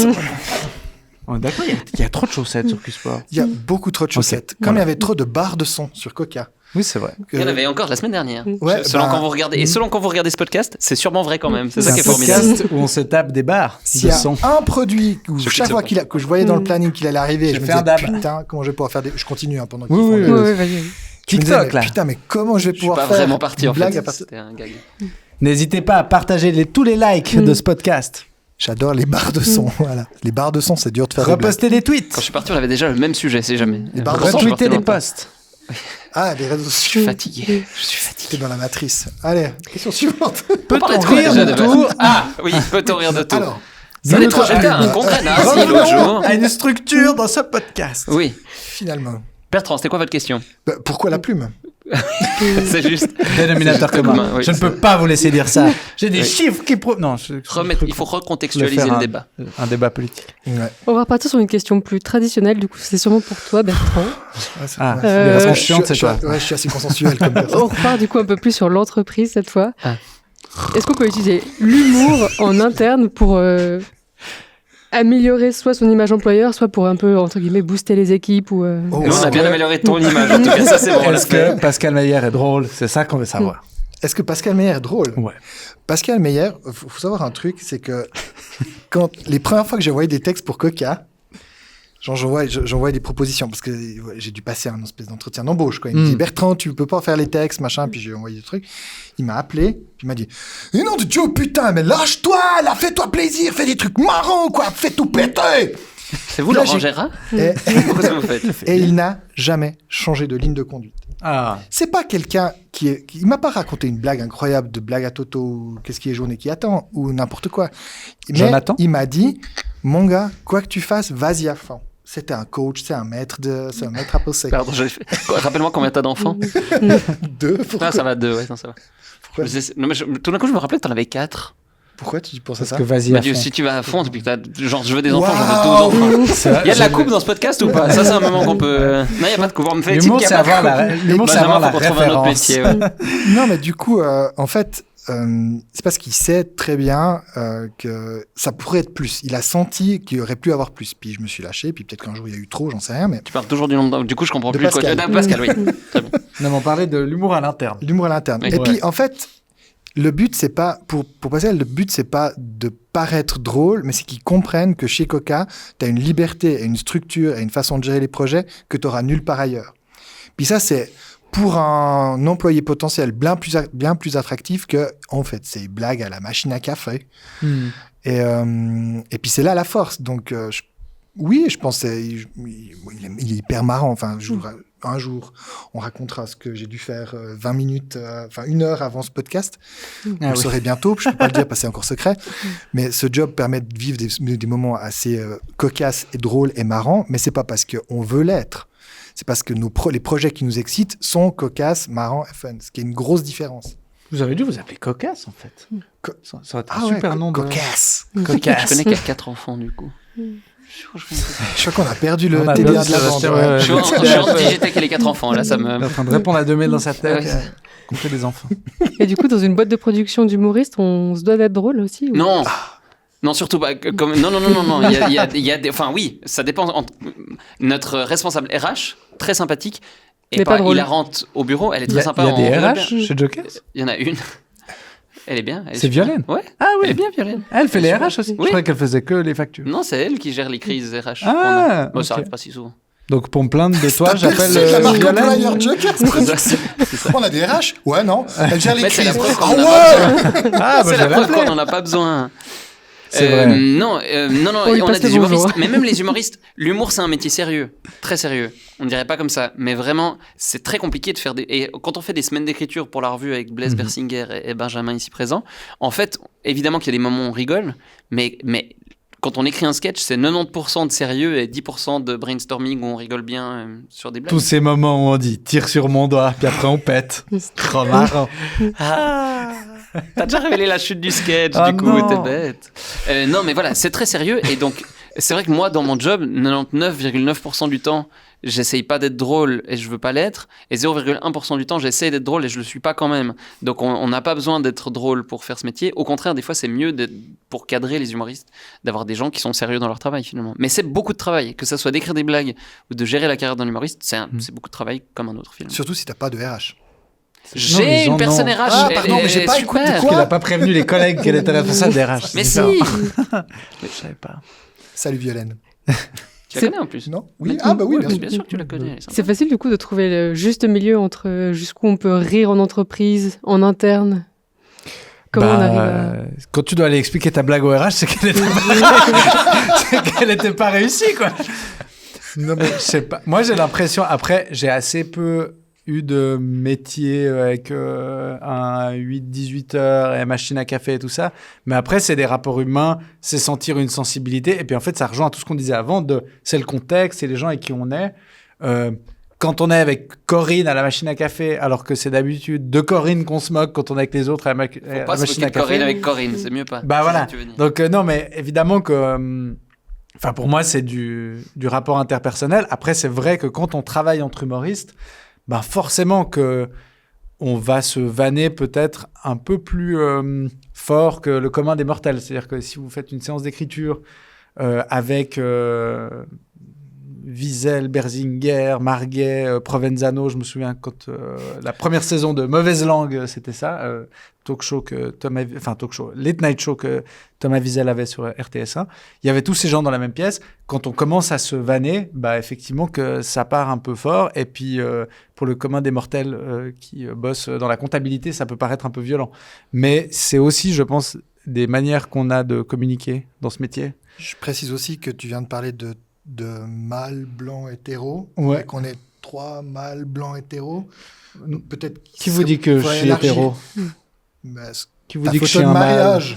Oh, d'accord, il y a trop de chaussettes sur Q-Sport. Il y a beaucoup trop de chaussettes. Comme il y avait trop de barres de son sur Coca. Oui, c'est vrai. Il y en avait encore la semaine dernière. Ouais, Selon quand vous regardez, et selon quand vous regardez ce podcast, c'est sûrement vrai quand même. C'est ça qui est un formidable. podcast où on se tape des barres S'il de y a son. un produit où Je chaque fixe fois pas. que je voyais dans le planning qu'il allait arriver, J'ai je me fait un disais, dab. putain, comment je vais pouvoir faire des... Je continue pendant qu'ils Oui, font oui, le- oui. Ouais, vas-y. Je me disais, TikTok, mais là. putain, mais comment je vais Je suis pouvoir pas faire vraiment parti une en blague fait. à partir... C'était un gag. N'hésitez pas à partager tous les likes de ce podcast. J'adore les barres de son, voilà. Les barres de son, c'est dur de faire des blagues. Repostez des tweets. Quand je suis parti, on avait déjà le même sujet, c'est jamais. Les barres de Pourtant, son, je suis Retweetez parti des longtemps. posts. Ah, les réseaux Je sociaux. suis fatigué. Je suis fatigué. T'es dans la matrice. Allez, question suivante. Peut-on parlait de quoi, rire déjà, de de tout Ah oui, peut-on rire de tout? Alors, Ça allait être j'étais un congrès nazi l'autre jour. à une structure dans ce podcast. Oui. finalement, Bertrand, c'était quoi votre question? pourquoi la plume? C'est juste. Dénominateur C'est commun. commun, oui, Je ne c'est- peux pas vous laisser dire ça. J'ai des Oui. chiffres qui prouvent. Non, Il faut recontextualiser faire le débat. Un débat politique. Ouais. On va repartir sur une question plus traditionnelle, du coup, c'est sûrement pour toi, Bertrand. Ouais, c'est- Ah, ouais. les réponses Je chiantes, c'est suis- toi. ouais, je suis assez consensuel comme personne. On repart du coup un peu plus sur l'entreprise cette fois. Ah. Est-ce qu'on peut utiliser l'humour en interne pour améliorer soit son image employeur, soit pour un peu, entre guillemets, booster les équipes ou, Oh, Nous, on a wow. bien amélioré ton image. En tout cas, ça, c'est bon. on l'a Est-ce fait. que Pascal Meyer est drôle? C'est ça qu'on veut savoir. Est-ce que Pascal Meyer est drôle? Ouais. Pascal Meyer, faut savoir un truc, c'est que quand les premières fois que j'ai envoyé des textes pour Coca, genre j'envoyais des propositions parce que ouais, j'ai dû passer un espèce d'entretien d'embauche. Quoi. Il me dit Bertrand, tu peux pas faire les textes, machin. Puis j'ai envoyé des trucs. Il m'a appelé, puis il m'a dit eh non de Dieu putain, mais lâche-toi, là, fais-toi plaisir, fais des trucs marrants, quoi, fais tout péter. C'est vous, Là, Laurent j'ai- Gérard? Et, Pourquoi ça vous faites? et il n'a jamais changé de ligne de conduite. Ah. C'est pas quelqu'un il m'a pas raconté une blague incroyable de blague à Toto ou qu'est-ce qui est jaune et qui attend ou n'importe quoi. Mais Jonathan il m'a dit, mon gars, quoi que tu fasses, vas-y à fond. C'était un coach, c'est un maître à poser. Pardon, rappelle-moi combien t'as d'enfants? Deux, pourquoi, Ah, ça va, 2, ouais, non, ça va. pourquoi, Non, mais tout d'un coup, je me rappelais que t'en avais 4. pourquoi tu penses à Parce ça? que vas-y Il m'a à dit, fond. si tu vas à fond, depuis que t'as, genre, je veux des enfants, j'en Waouh. veux 12 enfants. C'est vrai, Il y a de la j'ai- coupe dans ce podcast ou pas? Ça, c'est un moment qu'on peut. Non, il n'y a pas de coupe. On me fait L'humour, type c'est qu'il y a pas avoir de coupe. l'humour, c'est Benjamin, avoir la faut qu'on trouve un autre référence. métier. Ouais. Non, mais du coup, en fait, c'est parce qu'il sait très bien que ça pourrait être plus. Il a senti qu'il aurait pu avoir plus. Puis je me suis lâché. Puis peut-être qu'un jour il y a eu trop, j'en sais rien. Mais Tu parles toujours du nom. Du coup, je comprends De plus le Pascal. côté. Pascal, oui. Très bien. Non, mais on parlait de l'humour à l'interne. l'humour à l'interne. Oui. Et Ouais. puis en fait, le but c'est pas pour Pascal, le but c'est pas de paraître drôle, mais c'est qu'ils comprennent que chez Coca, tu as une liberté, et une structure et une façon de gérer les projets que tu auras nulle part ailleurs. Puis ça c'est pour un employé potentiel bien plus attractif que en fait c'est blague à la machine à café. Et puis c'est là la force. Donc oui, je pense il est hyper marrant. Enfin, un jour, on racontera ce que j'ai dû faire 20 minutes, enfin 1 heure avant ce podcast. Vous Ah le oui. saurez bientôt. Je ne peux pas le dire parce que c'est encore secret. Mais ce job permet de vivre des moments assez cocasses et drôles et marrants. Mais c'est pas parce qu'on veut l'être. C'est parce que les projets qui nous excitent sont cocasses, marrants et fun. Ce qui est une grosse différence. Vous avez dû vous appeler Cocasse, en fait. Ça aurait été un Ah ouais, super nom de... cocasse. Je Cocasse. connais qu'il y a 4 enfants, du coup. Je crois qu'on a perdu le On a TDA perdu de la Sébastien, bande. ouais. Je suis en Digitech et les 4 enfants, là, ça Il est me... en train de répondre à 2 mails dans sa tête. Ouais. Compter des enfants. Et du coup, dans une boîte de production d'humoristes, on se doit d'être drôle aussi ou... Non. Non, surtout pas. Non. Il y a des. Enfin, oui, ça dépend. Notre responsable RH, très sympathique, Mais et pas drôle. hilarante au bureau. Elle est Il y très a, sympa. il y a des on rigole RH bien. chez Jokers. Il y en a une. Elle est bien. elle est C'est super. Violaine. Ouais. Ah Elle est oui. bien, Violaine. Elle fait les Elle est RH aussi. Oui. Je croyais qu'elle faisait que les factures. Non, c'est elle qui gère les crises RH. Ah, qu'on a. Bon, ça ok. arrive pas si souvent. Donc pour me plaindre de toi, j'appelle C'est la marque Violaine. employeur Jokers Production. On a des RH? Ouais, non. Elle gère les Mais c'est la crises. preuve qu'on en a Ah pas besoin. Ah, bah, C'est je la vais preuve l'appeler. qu'on en a pas besoin. C'est vrai. Non, On lui on a passe des le bonjour. humoristes. Mais même les humoristes, l'humour, c'est un métier sérieux. Très sérieux. On ne dirait pas comme ça. Mais vraiment, c'est très compliqué de faire des. Et quand on fait des semaines d'écriture pour la revue avec Blaise Bersinger et Benjamin ici présent, en fait, évidemment qu'il y a des moments où on rigole, mais quand on écrit un sketch, c'est 90% de sérieux et 10% de brainstorming où on rigole bien sur des blagues. Tous ces moments où on dit tire sur mon doigt, puis après on pète. Trop marrant. Ah, t'as déjà révélé la chute du sketch, Ah du coup, non. t'es bête. Non, mais voilà, c'est très sérieux. Et donc, c'est vrai que moi, dans mon job, 99,9% du temps, j'essaye pas d'être drôle et je veux pas l'être. Et 0,1% du temps, j'essaye d'être drôle et je le suis pas quand même. Donc, on n'a pas besoin d'être drôle pour faire ce métier. Au contraire, des fois, c'est mieux pour cadrer les humoristes, d'avoir des gens qui sont sérieux dans leur travail, finalement. Mais c'est beaucoup de travail. Que ça soit d'écrire des blagues ou de gérer la carrière d'un humoriste, c'est beaucoup de travail comme un autre film. Surtout si t'as pas de RH. les J'ai gens une personne n'ont- RH. Ah, elle pardon, mais j'ai est pas super. écouté Parce quoi. qu'il a pas prévenu les collègues qu'elle était responsable des RH. Mais C'est si. différent. Je savais pas. Salut Violaine. Tu la C'est- connais en plus. Non? Oui. Mais- Ah bah oui, bien sûr. Bien sûr que tu la connais. elle est sympa. C'est facile du coup de trouver le juste milieu entre jusqu'où on peut rire en entreprise, en interne. Comment on arrive à... Quand tu dois aller expliquer ta blague au RH, c'est qu'elle était pas réussie, quoi. Non, mais je sais pas. Moi, j'ai l'impression, après, j'ai assez peu eu de métier avec un 8-18 heures et machine à café et tout ça. Mais après, c'est des rapports humains, c'est sentir une sensibilité. Et puis, en fait, ça rejoint tout ce qu'on disait avant, c'est le contexte, c'est les gens avec qui on est. Quand on est avec Corinne à la machine à café, alors que c'est d'habitude de Corinne qu'on se moque quand on est avec les autres à la, Faut à pas la se machine moquer à de café. Corinne avec Corinne, c'est mieux pas. Bah C'est voilà. ça que tu veux dire. Donc non, mais évidemment que, enfin pour moi c'est du rapport interpersonnel. Après c'est vrai que quand on travaille entre humoristes, ben forcément que on va se vanner peut-être un peu plus fort que le commun des mortels. C'est-à-dire que si vous faites une séance d'écriture avec Wiesel, Bersinger, Marguet, Provenzano, je me souviens quand la première saison de Mauvaise Langue, c'était ça, talk show, late night show que Thomas Wiesel avait sur RTS1. Il y avait tous ces gens dans la même pièce. Quand on commence à se vanner, bah effectivement que ça part un peu fort. Et puis pour le commun des mortels qui bossent dans la comptabilité, ça peut paraître un peu violent. Mais c'est aussi, je pense, des manières qu'on a de communiquer dans ce métier. Je précise aussi que tu viens de parler de mâles blancs hétéros. Ouais. Et qu'on est 3 mâles blancs hétéros. Donc, peut-être. Qui vous dit que je faudrait suis élargir. hétéro? Bah, Qui vous ta dit que je photo suis de un mâle? mariage.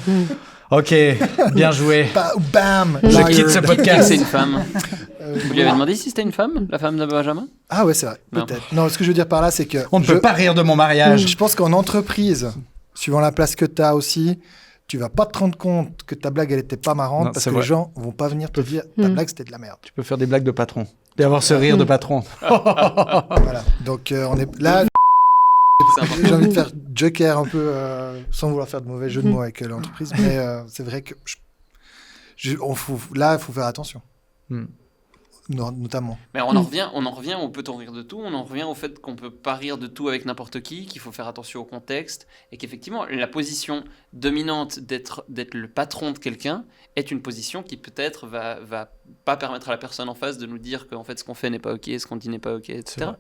Ok, bien joué. Bam. Je liar. quitte ce Qui podcast. c'est une femme Euh, Vous lui avez demandé si c'était une femme, la femme de Benjamin? Ah ouais, c'est vrai. Non. Peut-être. Non, ce que je veux dire par là, c'est que. On ne peut pas rire de mon mariage. Je pense qu'en entreprise, suivant la place que tu as aussi, tu vas pas te rendre compte que ta blague, elle était pas marrante Non, parce c'est que vrai. les gens vont pas venir te dire ta blague, c'était de la merde. Tu peux faire des blagues de patron. Et avoir ce rire de patron. Voilà. Donc, on est là. C'est important. J'ai envie de faire joker un peu sans vouloir faire de mauvais jeu de mots avec l'entreprise, mais c'est vrai que là, il faut faire attention. Hmm. Notamment. Mais on en revient au peut-on rire de tout, on en revient au fait qu'on peut pas rire de tout avec n'importe qui, qu'il faut faire attention au contexte, et qu'effectivement, la position dominante d'être le patron de quelqu'un est une position qui peut-être va pas permettre à la personne en face de nous dire qu'en fait ce qu'on fait n'est pas ok, ce qu'on dit n'est pas ok, etc.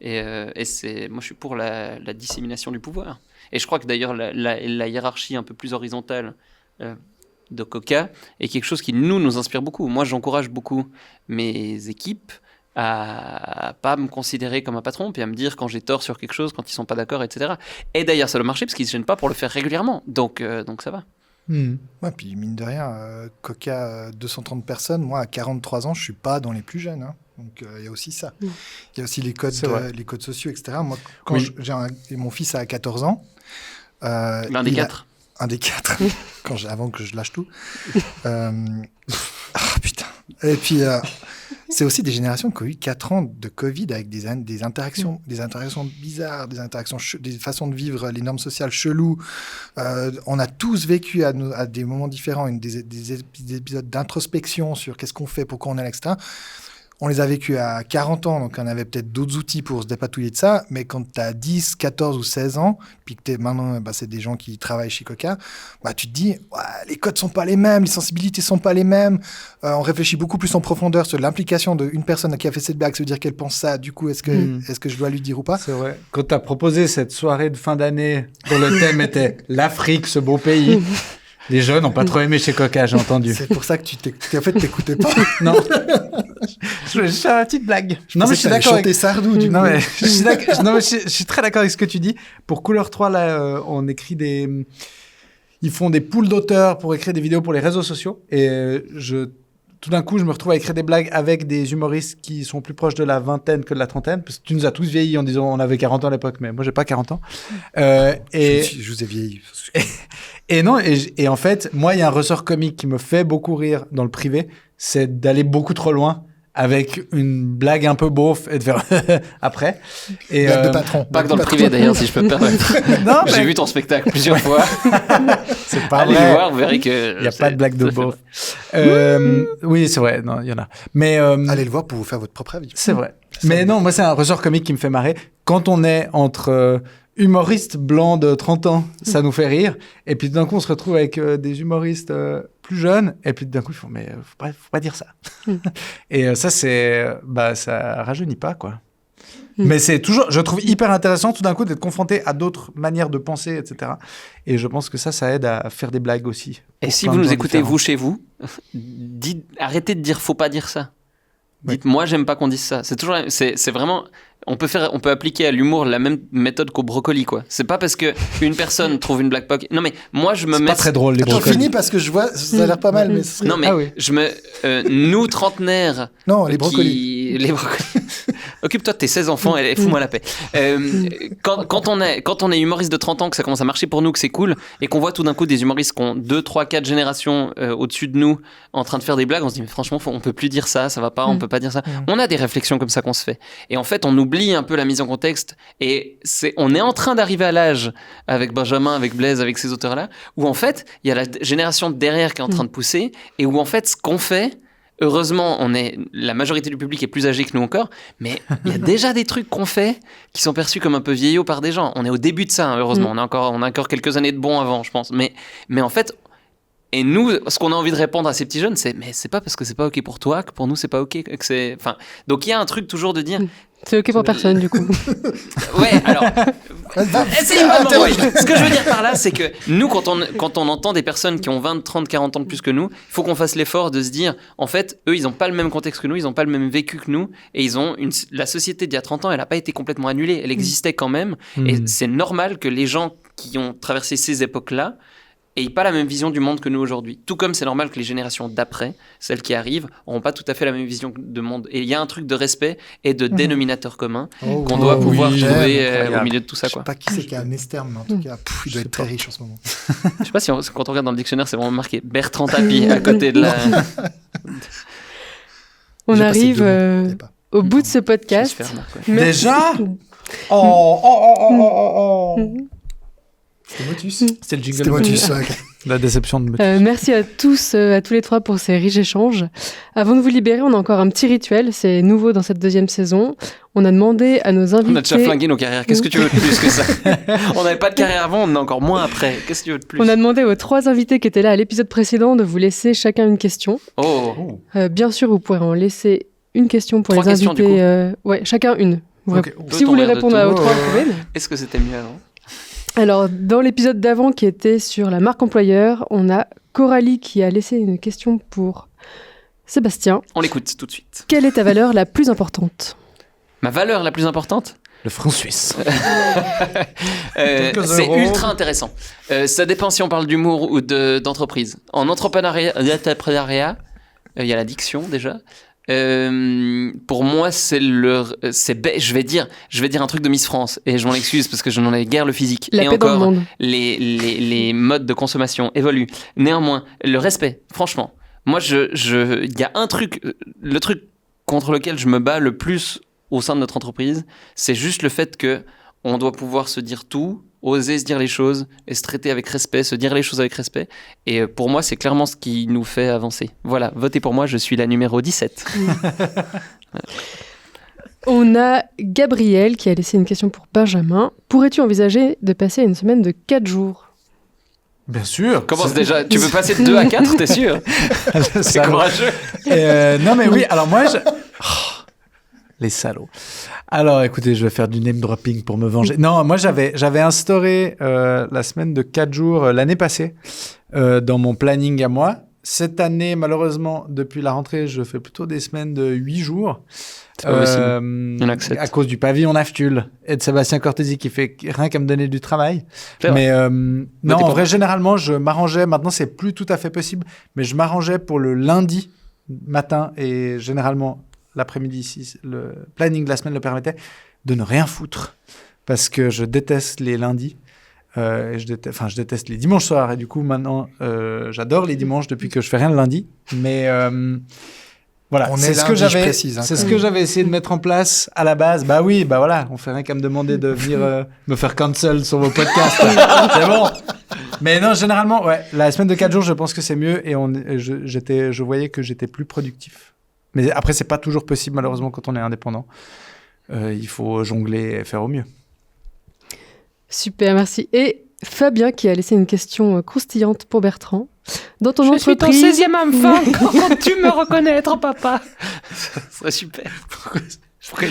Et moi je suis pour la dissémination du pouvoir. Et je crois que d'ailleurs la hiérarchie un peu plus horizontale de Coca est quelque chose qui nous inspire beaucoup. Moi j'encourage beaucoup mes équipes à pas me considérer comme un patron, puis à me dire quand j'ai tort sur quelque chose, quand ils sont pas d'accord, etc. Et d'ailleurs ça doit marcher parce qu'ils se gênent pas pour le faire régulièrement. Donc ça va. Ouais, puis mine de rien, Coca, 230 personnes, moi à 43 ans, je suis pas dans les plus jeunes. Hein. Donc il y a aussi ça. Il y a aussi les codes sociaux, etc. Moi, quand mon fils a 14 ans. L'un des 4. Un des 4, avant que je lâche tout. Ah putain. Et puis, c'est aussi des générations qui ont eu 4 ans de Covid avec des interactions bizarres, des interactions, des façons de vivre les normes sociales cheloues. On a tous vécu à des moments différents des épisodes d'introspection sur qu'est-ce qu'on fait, pourquoi on est là, etc. On les a vécus à 40 ans, donc on avait peut-être d'autres outils pour se dépatouiller de ça. Mais quand tu as 10, 14 ou 16 ans, puis que maintenant, c'est des gens qui travaillent chez Coca, tu te dis, les codes sont pas les mêmes, les sensibilités sont pas les mêmes. On réfléchit beaucoup plus en profondeur sur l'implication d'une personne qui a fait cette blague. Ça veut dire qu'elle pense ça. Du coup, est-ce que je dois lui dire ou pas ? C'est vrai. Quand tu as proposé cette soirée de fin d'année dont le thème était l'Afrique, ce beau pays, les jeunes n'ont pas trop aimé chez Coca, j'ai entendu. C'est pour ça que t'écoutais pas. Non. Je voulais juste faire une petite blague. Non, mais je suis d'accord avec Sardou. Non, mais je suis très d'accord avec ce que tu dis. Pour Couleur 3, là, on écrit ils font des pools d'auteurs pour écrire des vidéos pour les réseaux sociaux. Et tout d'un coup, je me retrouve à écrire des blagues avec des humoristes qui sont plus proches de la vingtaine que de la trentaine. Parce que tu nous as tous vieillis en disant on avait 40 ans à l'époque, mais moi, j'ai pas 40 ans. Je vous ai vieilli. Et en fait, moi, il y a un ressort comique qui me fait beaucoup rire dans le privé, c'est d'aller beaucoup trop loin avec une blague un peu beauf et de faire après. Et blague de patron. Pas que dans le privé d'ailleurs, si je peux me permettre. Non, j'ai vu ton spectacle plusieurs fois. C'est pas Allez vrai. le voir, vous verrez que... Il n'y a pas de blague de beauf. Oui, c'est vrai. Non, il y en a. Mais allez le voir pour vous faire votre propre avis. C'est vrai. Mais non, moi, c'est un ressort comique qui me fait marrer. Quand on est entre humoristes blancs de 30 ans, ça nous fait rire. Et puis d'un coup, on se retrouve avec des humoristes plus jeunes. Et puis d'un coup, ils font, mais faut pas dire ça. Et ça, ça rajeunit pas, quoi. Mais c'est toujours, je trouve hyper intéressant tout d'un coup d'être confronté à d'autres manières de penser, etc. Et je pense que ça aide à faire des blagues aussi. Et si vous nous écoutez, vous, chez vous, arrêtez de dire faut pas dire ça. Dites, moi, j'aime pas qu'on dise ça. C'est vraiment, on peut appliquer à l'humour la même méthode qu'au brocoli, quoi. C'est pas parce que une personne trouve une blague non, mais moi, je me mets. C'est pas très drôle, les brocolis. Attends, finis parce que je vois, ça a l'air pas mal, mais. Non, mais nous, trentenaires. Non, les brocolis. Les brocolis. Occupe-toi de tes 16 enfants et fous-moi la paix. Quand on est humoriste de 30 ans, que ça commence à marcher pour nous, que c'est cool, et qu'on voit tout d'un coup des humoristes qui ont 2, 3, 4 générations au-dessus de nous en train de faire des blagues, on se dit, mais franchement, on peut plus dire ça va pas, on peut pas dire ça. On a des réflexions comme ça qu'on se fait. Et en fait, on oublie un peu la mise en contexte, et on est en train d'arriver à l'âge, avec Benjamin, avec Blaise, avec ces auteurs-là, où en fait, il y a la génération derrière qui est en train de pousser, et où en fait, ce qu'on fait, heureusement, la majorité du public est plus âgé que nous encore, mais il y a déjà des trucs qu'on fait qui sont perçus comme un peu vieillots par des gens. On est au début de ça, hein, heureusement. On a encore quelques années de bon avant, je pense. Mais en fait, et nous, ce qu'on a envie de répondre à ces petits jeunes, mais c'est pas parce que c'est pas OK pour toi que pour nous c'est pas OK. Donc il y a un truc toujours de dire. C'est OK pour personne, du coup. Ouais, alors. Ce que je veux dire par là, c'est que nous, quand on entend des personnes qui ont 20, 30, 40 ans de plus que nous, il faut qu'on fasse l'effort de se dire, en fait, eux, ils n'ont pas le même contexte que nous, ils n'ont pas le même vécu que nous, et la société d'il y a 30 ans, elle n'a pas été complètement annulée, elle existait quand même, et c'est normal que les gens qui ont traversé ces époques-là et pas la même vision du monde que nous aujourd'hui. Tout comme c'est normal que les générations d'après, celles qui arrivent, n'auront pas tout à fait la même vision de monde. Et il y a un truc de respect et de dénominateur commun qu'on doit pouvoir trouver au milieu de tout ça. Je sais pas qui c'est qui a un Estherme, mais en tout cas, il doit être très riche en ce moment. Je sais pas si quand on regarde dans le dictionnaire, c'est vraiment marqué Bertrand Tapie à côté de la... On arrive au bout de ce podcast. Déjà C'était Motus. C'était le jingle. C'était Motus, La déception de Motus. Merci à tous les trois pour ces riches échanges. Avant de vous libérer, on a encore un petit rituel. C'est nouveau dans cette 2e saison. On a demandé à nos invités... On a déjà flingué nos carrières. Qu'est-ce que tu veux de plus que ça? On n'avait pas de carrière avant, on en a encore moins après. Qu'est-ce que tu veux de plus? On a demandé aux 3 invités qui étaient là à l'épisode précédent de vous laisser chacun une question. Bien sûr, vous pourrez en laisser une question pour 3 les invités. Ouais, chacun une. Si vous voulez répondre aux 3, vous pouvez. Est-ce que c'était mieux avant? Alors, dans l'épisode d'avant qui était sur la marque employeur, on a Coralie qui a laissé une question pour Sébastien. On l'écoute tout de suite. Quelle est ta valeur la plus importante? Ma valeur la plus importante? Le franc suisse. C'est ultra intéressant. Ça dépend si on parle d'humour ou d'entreprise. En entrepreneuriat, il y a la diction déjà. Pour moi, je vais dire un truc de Miss France et je m'en excuse parce que je n'en ai guère le physique. La et paix encore, dans le monde. les modes de consommation évoluent. Néanmoins, le respect, franchement, Moi, il y a un truc, le truc contre lequel je me bats le plus au sein de notre entreprise, c'est juste le fait que on doit pouvoir se dire tout, oser se dire les choses et se traiter avec respect, se dire les choses avec respect. Et pour moi, c'est clairement ce qui nous fait avancer. Voilà, votez pour moi, je suis la numéro 17. On a Gabriel qui a laissé une question pour Benjamin. Pourrais-tu envisager de passer une semaine de 4 jours ? Bien sûr. Commence déjà, tu veux passer de 2 à 4, t'es sûr ? C'est courageux. Non mais oui, alors moi, les salauds. Alors écoutez, je vais faire du name dropping pour me venger. Non, moi j'avais instauré la semaine de 4 jours l'année passée dans mon planning à moi. Cette année, malheureusement, depuis la rentrée, je fais plutôt des semaines de 8 jours. C'est pas possible. On accepte. À cause du pavillon Naftul et de Sébastien Cortési qui fait rien qu'à me donner du travail. Mais non, en vrai, généralement, je m'arrangeais. Maintenant, c'est plus tout à fait possible, mais je m'arrangeais pour le lundi matin et généralement l'après-midi, si le planning de la semaine le permettait, de ne rien foutre parce que je déteste les lundis. Je déteste les dimanches soirs et du coup maintenant j'adore les dimanches depuis que je fais rien le lundi. Mais voilà, c'est ce que j'avais. Précise, hein, c'est ce que j'avais essayé de mettre en place à la base. Bah oui, bah voilà, on fait rien qu'à me demander de venir me faire cancel sur vos podcasts. C'est bon. Mais non, généralement, ouais, la semaine de 4 jours, je pense que c'est mieux et je voyais que j'étais plus productif. Mais après, c'est pas toujours possible malheureusement quand on est indépendant. Il faut jongler et faire au mieux. Super, merci. Et Fabien qui a laissé une question croustillante pour Bertrand. Dans ton entreprise... Je suis ton 16e enfant, comptes-tu me reconnaître, papa ? Ça serait super.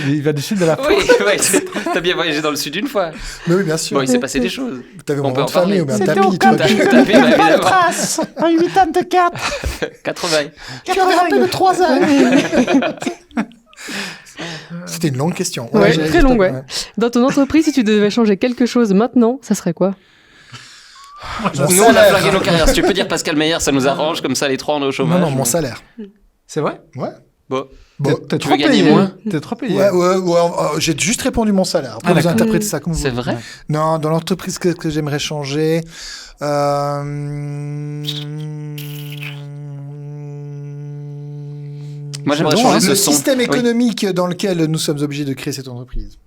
Il va du sud de la France. Oui, t'as bien voyagé dans le sud une fois. Mais oui, bien sûr. Bon, il s'est passé des choses. T'avais On mon peut nom en de famille parler. ou bien C'était tapis, au tu camp vois. Tapis, bah, évidemment. Trace, un 8 ans de 4. 80. Tu avais rappelé de 3 ans. C'était une longue question. Ouais, très longue, ouais. Dans ton entreprise, si tu devais changer quelque chose maintenant, ça serait quoi ? Nous, on a flingué nos carrières. Si tu peux dire Pascal Meyer, ça nous arrange. Comme ça, les 3, on est au chômage. Non, mon salaire. C'est vrai ? Ouais. Bon. T'es tu trop veux gagner payé. moins ? T'es trop payé. Ouais, j'ai juste répondu mon salaire. Après, vous interprétez ça comme vous C'est voulez. vrai ? Non, dans l'entreprise que j'aimerais changer... Moi, j'aimerais changer ce le son. système économique dans lequel nous sommes obligés de créer cette entreprise.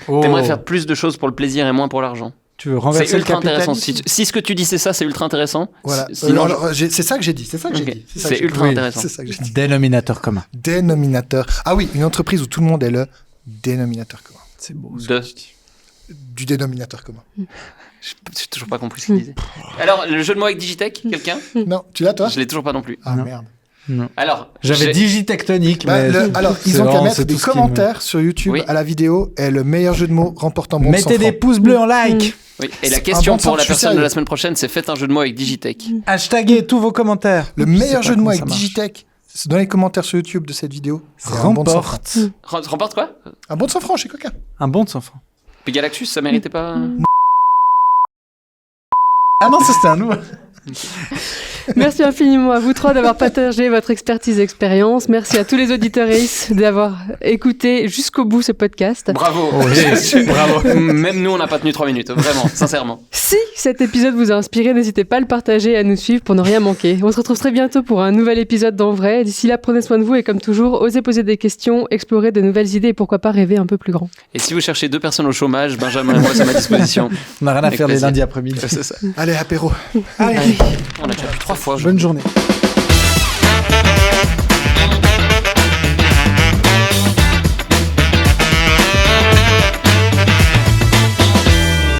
Oh. T'aimerais faire plus de choses pour le plaisir et moins pour l'argent. Tu veux renverser C'est le ultra intéressant. capitalisme. Si ce que tu dis c'est ça, c'est ultra intéressant. Voilà. Sinon, Alors, c'est ça que j'ai dit. C'est ça que j'ai Ok. dit. ça C'est que j'ai ultra dit. intéressant. C'est ça que j'ai dit. Dénominateur commun. Dénominateur. Ah oui, une entreprise où tout le monde est le dénominateur commun. C'est beau. Du dénominateur commun. J'ai toujours pas compris ce qu'il disait. Alors, le jeu de mots avec Digitech, quelqu'un ? Non, tu l'as toi ? Je l'ai toujours pas non plus. Ah Non. merde. Non. Alors, J'avais Digitectonique, Bah, mais... alors, ils c'est ont qu'à vraiment- mettre c'est des tout ce qui me- commentaires sur YouTube Oui. à la vidéo et le meilleur jeu de mots remporte un bon de 100 Mettez des francs. pouces bleus en like. Oui. Et la C'est question un bon pour sens, la je suis personne de sérieux. la semaine prochaine, c'est faites un jeu de mots avec Digitech. Hashtaguez tous vos commentaires. Le Je sais meilleur pas jeu de mots comment avec ça marche. Digitech, c'est dans les commentaires sur YouTube de cette vidéo. C'est un bon de 100 francs. Remporte Remporte quoi ? Un bon de 100 francs chez Coca. un bon de 100 francs. Puis Galaxus, ça méritait pas. Ah non, ça c'était un nous. Merci infiniment à vous trois d'avoir partagé votre expertise et expérience. Merci à tous les auditeurs d'avoir écouté jusqu'au bout ce podcast. Bravo. Bravo. Même nous, on n'a pas tenu 3 minutes, vraiment, sincèrement. Si cet épisode vous a inspiré, n'hésitez pas à le partager et à nous suivre pour ne rien manquer. On se retrouve très bientôt pour un nouvel épisode d'En Vrai. D'ici là, prenez soin de vous et comme toujours, osez poser des questions, explorer de nouvelles idées et pourquoi pas rêver un peu plus grand. Et si vous cherchez 2 personnes au chômage, Benjamin et moi, c'est à ma disposition. On n'a rien à Avec faire les plaisir. lundis après-midi. C'est ça. Allez, apéro. Allez, On a déjà vu 3 fois. bonne journée.